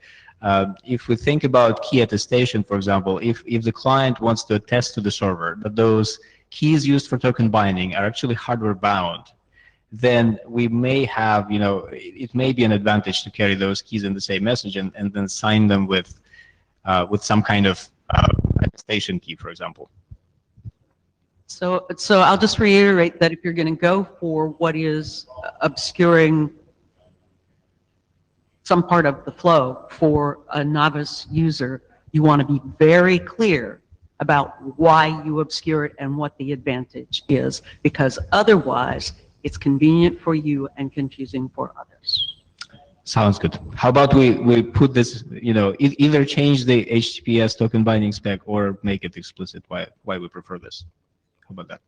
If we think about key attestation, for example, if the client wants to attest to the server that those keys used for token binding are actually hardware bound, then we may have, it may be an advantage to carry those keys in the same message and then sign them with some kind of attestation key, for example. So I'll just reiterate that if you're going to go for what is obscuring some part of the flow for a novice user, you want to be very clear about why you obscure it and what the advantage is, because otherwise it's convenient for you and confusing for others. Sounds good. How about we put this, either change the HTTPS token binding spec or make it explicit why we prefer this. How about that?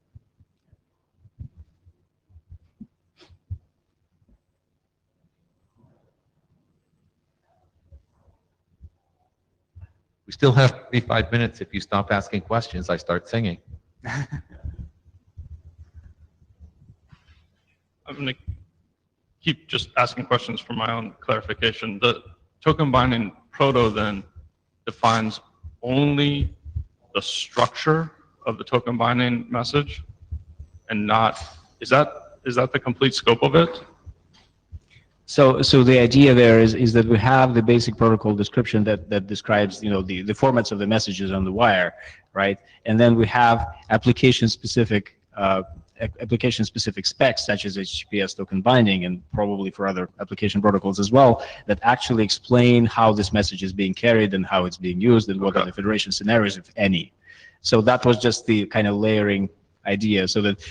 We still have 35 minutes. If you stop asking questions, I start singing. I'm going to keep just asking questions for my own clarification. The token binding proto then defines only the structure of the token binding message and not, is that the complete scope of it? So the idea there is that we have the basic protocol description that describes the formats of the messages on the wire, right? And then we have application specific specs such as HTTPS token binding and probably for other application protocols as well that actually explain how this message is being carried and how it's being used and what are the federation scenarios, if any. So that was just the kind of layering idea, so that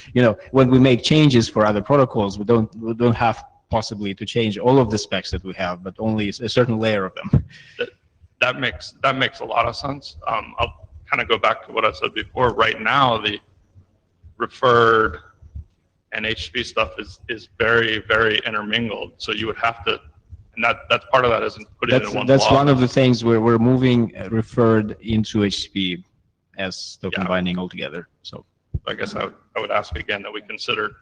when we make changes for other protocols, we don't have possibly to change all of the specs that we have, but only a certain layer of them. That makes a lot of sense. I'll kind of go back to what I said before. Right now, the referred and HTTP stuff is very, very intermingled. So you would have to, and that's part of that isn't putting it in one That's block. one of the things where we're moving referred into HTTP as token binding altogether. So I guess I would ask again that we consider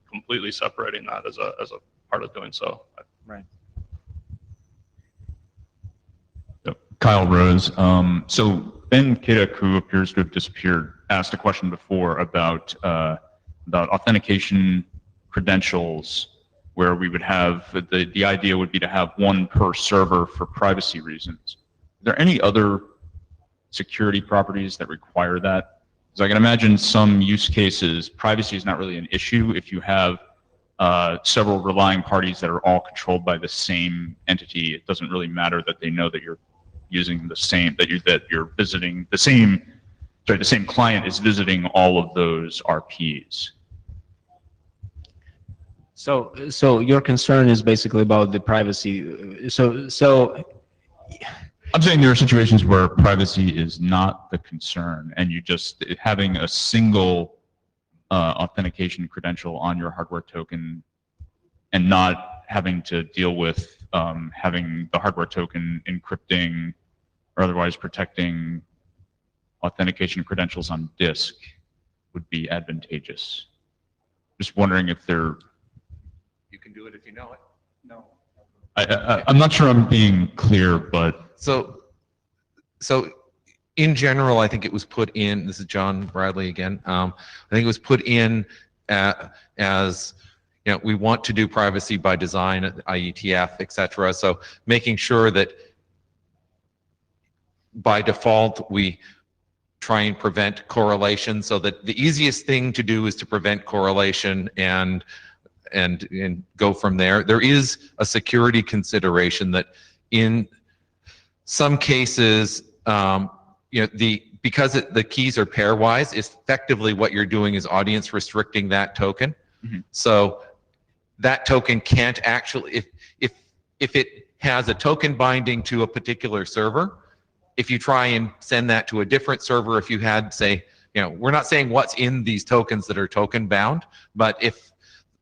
completely separating that as a part of doing so. Right. Kyle Rose. So Ben Kiddock, who appears to have disappeared, asked a question before about authentication credentials, where we would have the idea would be to have one per server for privacy reasons. Are there any other security properties that require that? Because I can imagine some use cases, privacy is not really an issue if you have several relying parties that are all controlled by the same entity. It doesn't really matter that they know that you're using the same, that you're visiting the same client is visiting all of those RPs. So your concern is basically about the privacy. So I'm saying there are situations where privacy is not the concern, and you just having a single authentication credential on your hardware token, and not having to deal with having the hardware token encrypting or otherwise protecting authentication credentials on disk would be advantageous. Just wondering if they're. You can do it if you know it. No. I'm not sure I'm being clear, but. So in general, I think it was put in, this is John Bradley again, I think it was put in as, we want to do privacy by design at IETF, et cetera. So making sure that by default, we try and prevent correlation, so that the easiest thing to do is to prevent correlation and go from there. There is a security consideration that in some cases, because the keys are pairwise, effectively what you're doing is audience restricting that token. Mm-hmm. So that token can't actually, if it has a token binding to a particular server. If you try and send that to a different server, if you had, say, we're not saying what's in these tokens that are token bound, but if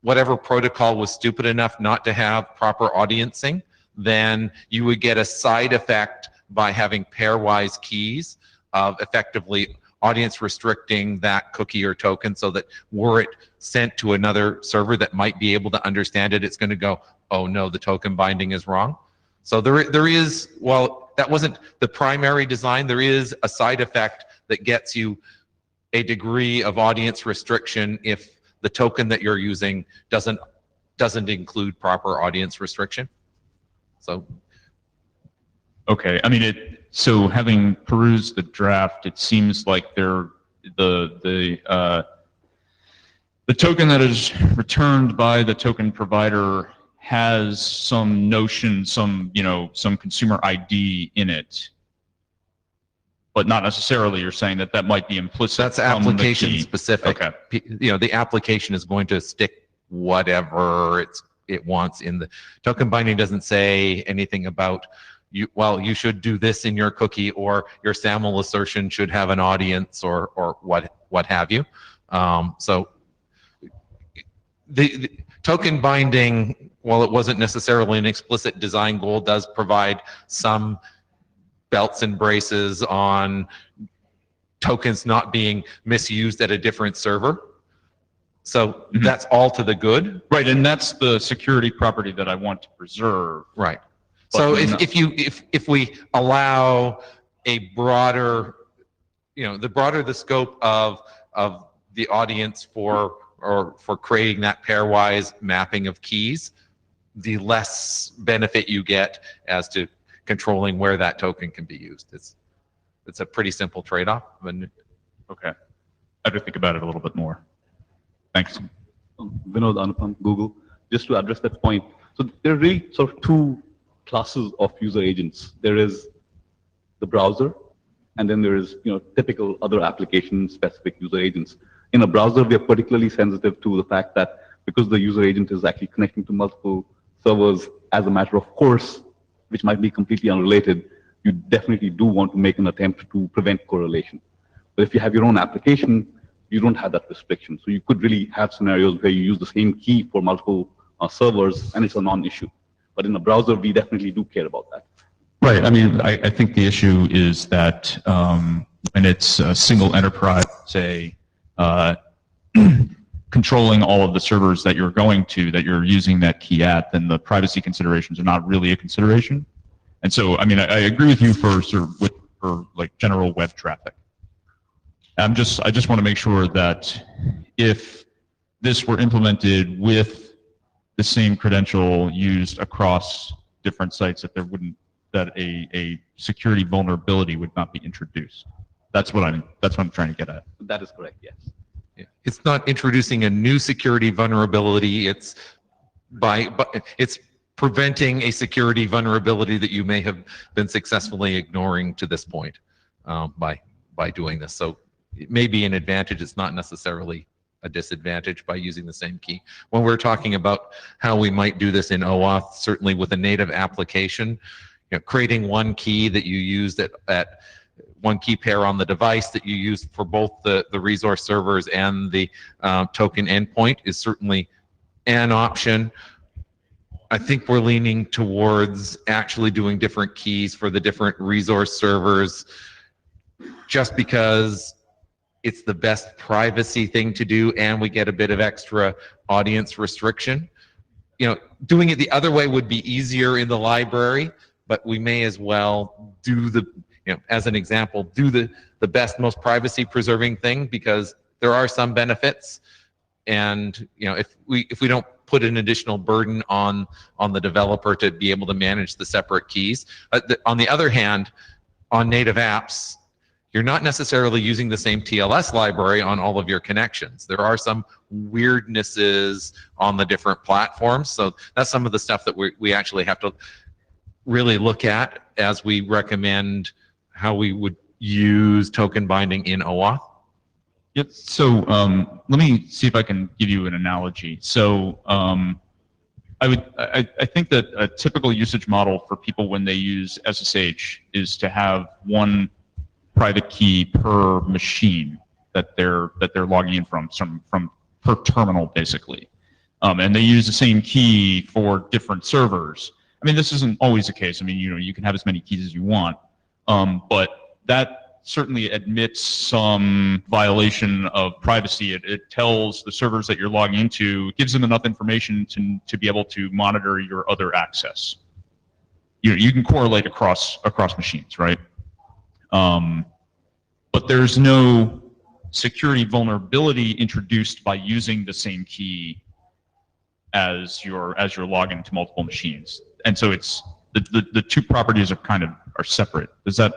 whatever protocol was stupid enough not to have proper audiencing, then you would get a side effect by having pairwise keys of effectively audience restricting that cookie or token, so that were it sent to another server that might be able to understand it, it's going to go, oh no, the token binding is wrong. So there is, while that wasn't the primary design, there is a side effect that gets you a degree of audience restriction if the token that you're using doesn't include proper audience restriction. So, Okay, I mean, so having perused the draft, it seems like the token that is returned by the token provider has some notion, some consumer ID in it, but not necessarily. You're saying that might be implicit. That's from the application key. specific. Okay. The application is going to stick whatever it wants in the token binding. Doesn't say anything about you should do this in your cookie, or your SAML assertion should have an audience, or what have you. So the token binding, while it wasn't necessarily an explicit design goal, does provide some belts and braces on tokens not being misused at a different server. So that's all to the good. Right, and that's the security property that I want to preserve. Right. But So we're if we allow a broader, the broader the scope of the audience for creating that pairwise mapping of keys, the less benefit you get as to controlling where that token can be used. It's a pretty simple trade-off. Okay, I have to think about it a little bit more. Thanks. Vinod Anupam, Google. Just to address that point, so there are really sort of two classes of user agents. There is the browser, and then there is typical other application-specific user agents. In a browser, we are particularly sensitive to the fact that because the user agent is actually connecting to multiple servers as a matter of course, which might be completely unrelated, you definitely do want to make an attempt to prevent correlation. But if you have your own application, you don't have that restriction. So you could really have scenarios where you use the same key for multiple servers, and it's a non-issue. But in a browser, we definitely do care about that. Right. I mean, I think the issue is that, and it's a single enterprise, say, controlling all of the servers that you're going to, that you're using that key at, then the privacy considerations are not really a consideration. And so, I mean, I agree with you for like general web traffic. I just want to make sure that if this were implemented with the same credential used across different sites, that a security vulnerability would not be introduced. That's what I'm trying to get at. That is correct, yes. Yeah. It's not introducing a new security vulnerability. It's it's preventing a security vulnerability that you may have been successfully ignoring to this point by doing this. So it may be an advantage. It's not necessarily a disadvantage by using the same key. When we're talking about how we might do this in OAuth, certainly with a native application, creating one key that you use at one key pair on the device that you use for both the resource servers and the token endpoint is certainly an option. I think we're leaning towards actually doing different keys for the different resource servers just because it's the best privacy thing to do, and we get a bit of extra audience restriction. Doing it the other way would be easier in the library, but we may as well do as an example, do the best, most privacy preserving thing, because there are some benefits. And if we don't put an additional burden on the developer to be able to manage the separate keys. On the other hand, on native apps, you're not necessarily using the same TLS library on all of your connections. There are some weirdnesses on the different platforms. So that's some of the stuff that we actually have to really look at as we recommend how we would use token binding in OAuth. Yep. So let me see if I can give you an analogy. So I think that a typical usage model for people when they use SSH is to have one private key per machine that they're logging in from per terminal, basically. And they use the same key for different servers. I mean, this isn't always the case. I mean, you can have as many keys as you want, but that certainly admits some violation of privacy. It tells the servers that you're logging into, gives them enough information to be able to monitor your other access. You can correlate across machines, right? But there's no security vulnerability introduced by using the same key as your login to multiple machines. And so it's the two properties are separate. Is that?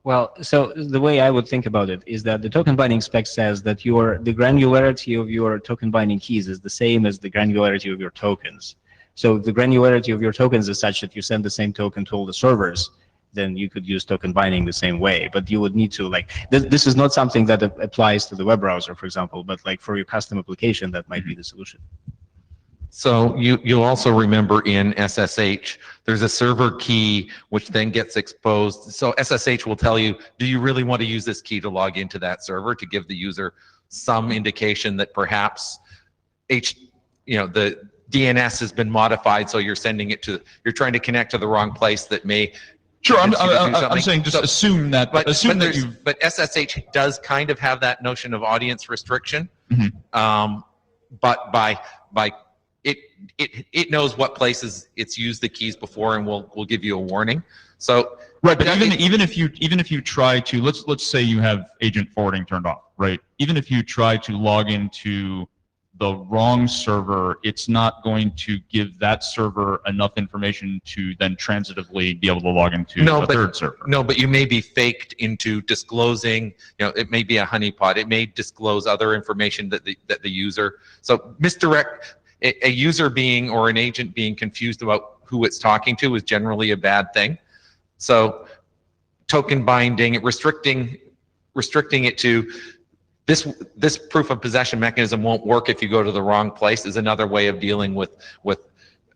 Well, so the way I would think about it is that the token binding spec says that the granularity of your token binding keys is the same as the granularity of your tokens. So if the granularity of your tokens is such that you send the same token to all the servers, then you could use token binding the same way. But you would need to, like, this is not something that applies to the web browser, for example, but like for your custom application, that might be the solution. So you'll also remember in SSH, there's a server key which then gets exposed. So SSH will tell you, do you really want to use this key to log into that server, to give the user some indication that perhaps the DNS has been modified, so you're trying to connect to the wrong place that may. Sure, I'm saying just assume that. But SSH does kind of have that notion of audience restriction. Mm-hmm. But by it knows what places it's used the keys before, and will give you a warning. So right, but even if you try to, let's say you have agent forwarding turned off, right? Even if you try to log into the wrong server, it's not going to give that server enough information to then transitively be able to log into the third server. No, but you may be faked into disclosing, it may be a honeypot. It may disclose other information that the user, so misdirect, a user being or an agent being confused about who it's talking to is generally a bad thing. So token binding, restricting it to this proof of possession mechanism won't work if you go to the wrong place is another way of dealing with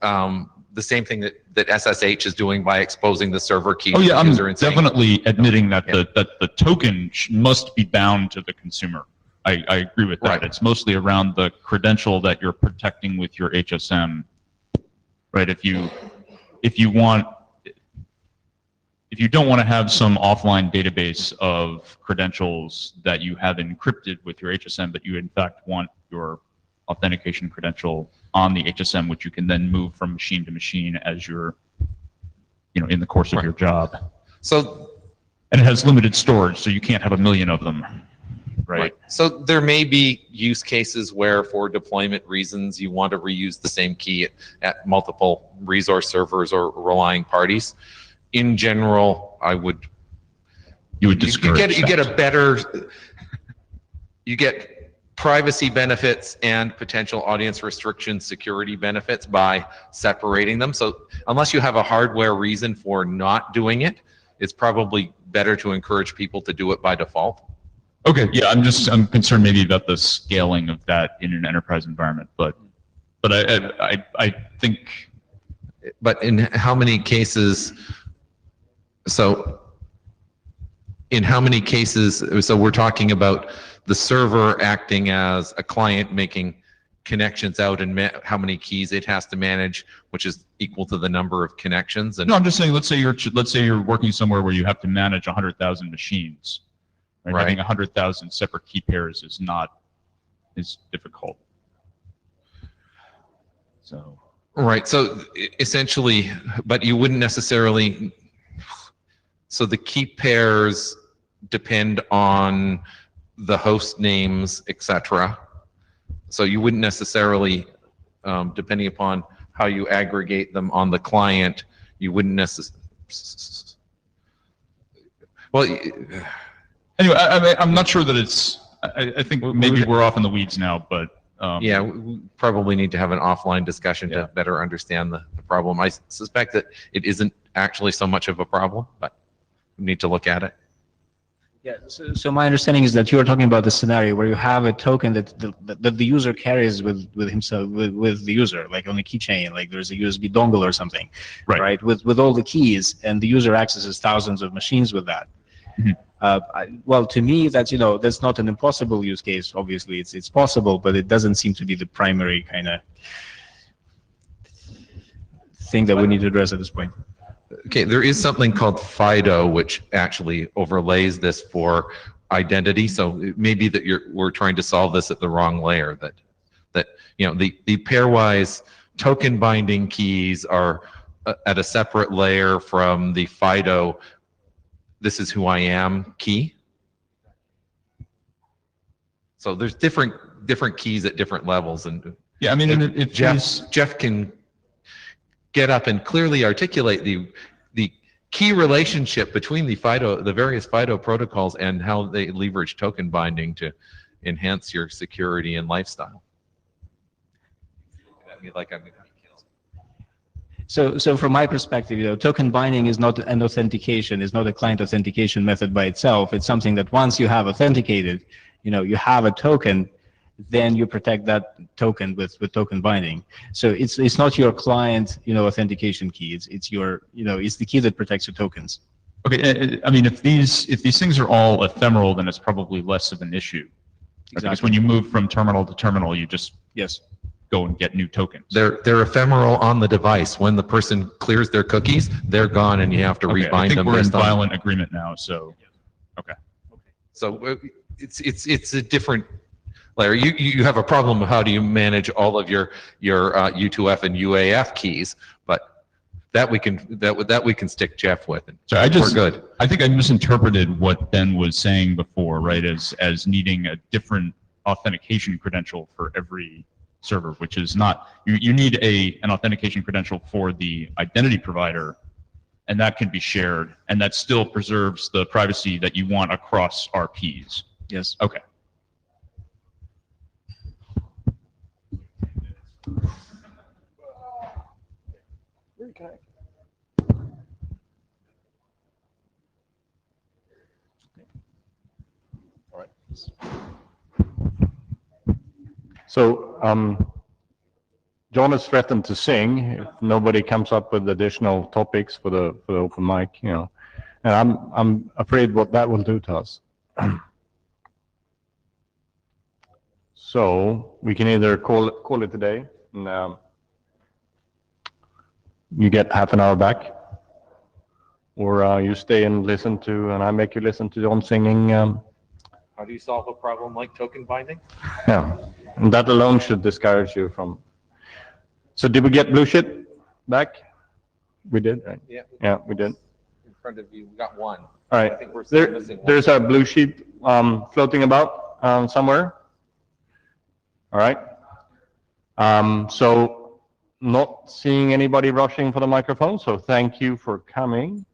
the same thing that SSH is doing by exposing the server key to the user. I'm definitely admitting that the token must be bound to the consumer. I agree with that. Right. It's mostly around the credential that you're protecting with your HSM, right? If you don't want to have some offline database of credentials that you have encrypted with your HSM, but you in fact want your authentication credential on the HSM, which you can then move from machine to machine as you're, in the course of your job. So, and it has limited storage, so you can't have a million of them, right? So there may be use cases where, for deployment reasons, you want to reuse the same key at multiple resource servers or relying parties. In general, you would discourage you get privacy benefits and potential audience restriction security benefits by separating them. So unless you have a hardware reason for not doing it, it's probably better to encourage people to do it by default. Okay, yeah, I'm concerned maybe about the scaling of that in an enterprise environment, but I think. But in how many cases? So in how many cases, so we're talking about the server acting as a client making connections out and how many keys it has to manage, which is equal to the number of connections. And no, I'm just saying, let's say you're working somewhere where you have to manage 100,000 machines. Right? Having 100,000 separate key pairs is difficult. So. Right, so essentially, but you wouldn't necessarily. So the key pairs depend on the host names, etc. So you wouldn't necessarily, depending upon how you aggregate them on the client, you wouldn't necessarily. Well, anyway, I'm not sure that it's. I think maybe we're off in the weeds now, but. Yeah, we probably need to have an offline discussion to better understand the problem. I suspect that it isn't actually so much of a problem, but we need to look at it. Yeah, so my understanding is that you are talking about the scenario where you have a token that the user carries with himself, with the user, like on a keychain, like there's a USB dongle or something, right? With all the keys, and the user accesses thousands of machines with that. Well, to me, that's not an impossible use case. Obviously, it's possible, but it doesn't seem to be the primary kind of thing that we need to address at this point. Okay, there is something called FIDO, which actually overlays this for identity. So it may be that we're trying to solve this at the wrong layer. That the pairwise token binding keys are at a separate layer from the FIDO. This is who I am key. So there's different keys at different levels, and yeah, I mean, if Jeff can get up and clearly articulate the key relationship between the various FIDO protocols and how they leverage token binding to enhance your security and lifestyle. I mean, like I'm gonna be killed. So from my perspective, token binding is not an authentication, it's not a client authentication method by itself. It's something that once you have authenticated, you have a token, then you protect that token with token binding. So it's not your client, authentication key. It's your, it's the key that protects your tokens. Okay, I mean, if these things are all ephemeral, then it's probably less of an issue. Exactly. Because when you move from terminal to terminal, you just yes go and get new tokens. They're ephemeral on the device. When the person clears their cookies, they're gone, and you have to rebind I think them. we're in based on violent agreement now. So, okay. So it's a different layer. You have a problem of how do you manage all of your U2F and UAF keys, but that we can stick Jeff with. So we're good. I think I misinterpreted what Ben was saying before, right? As needing a different authentication credential for every server, which is not. You need an authentication credential for the identity provider, and that can be shared, and that still preserves the privacy that you want across RPs. Yes. Okay. All right. So John has threatened to sing if nobody comes up with additional topics for the open mic, and I'm afraid what that will do to us. So we can either call it today, and you get half an hour back, or you stay and listen to, and I make you listen to John singing. How do you solve a problem like token binding? Yeah, and that alone should discourage you from. So did we get blue shit back? We did, right? Yeah, we did. In front of you, we got one. All right. I think we're still missing one. There's a blue sheet floating about somewhere. All right. So not seeing anybody rushing for the microphone, so thank you for coming.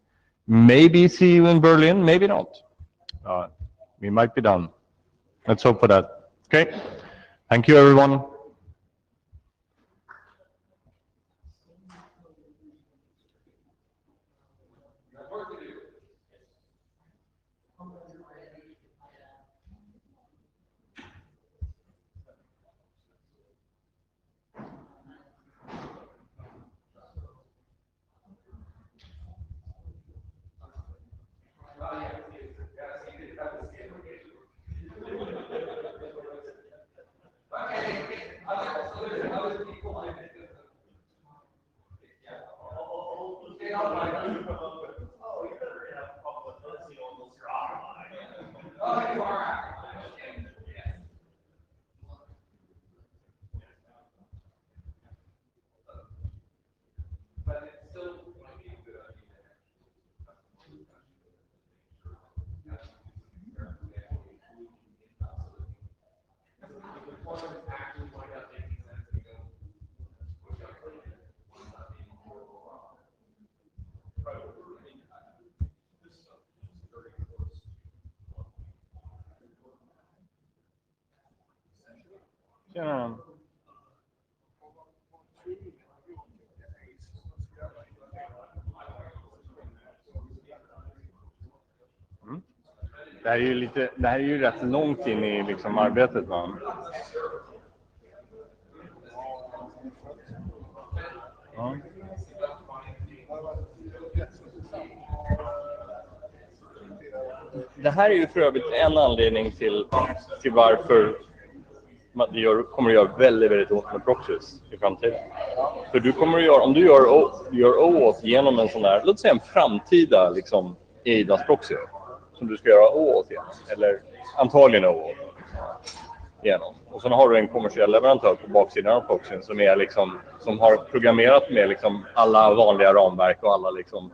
Maybe see you in Berlin, maybe not. We might be done. Let's hope for that. Okay. Thank you, everyone. Yeah. Det här är ju rätt långt in i liksom arbetet, va? Ja. Det här är ju för övrigt en anledning till varför det kommer att göra väldigt, väldigt ont med proxies i framtiden. För du kommer att göra, om du gör OAuth genom en sån här, låt säga en framtida liksom EIDAS proxy som du ska göra OAuth igen, eller antagligen OAuth igenom. Och sen har du en kommersiell leverantör på baksidan av proxyn som är liksom, som har programmerat med liksom alla vanliga ramverk och alla liksom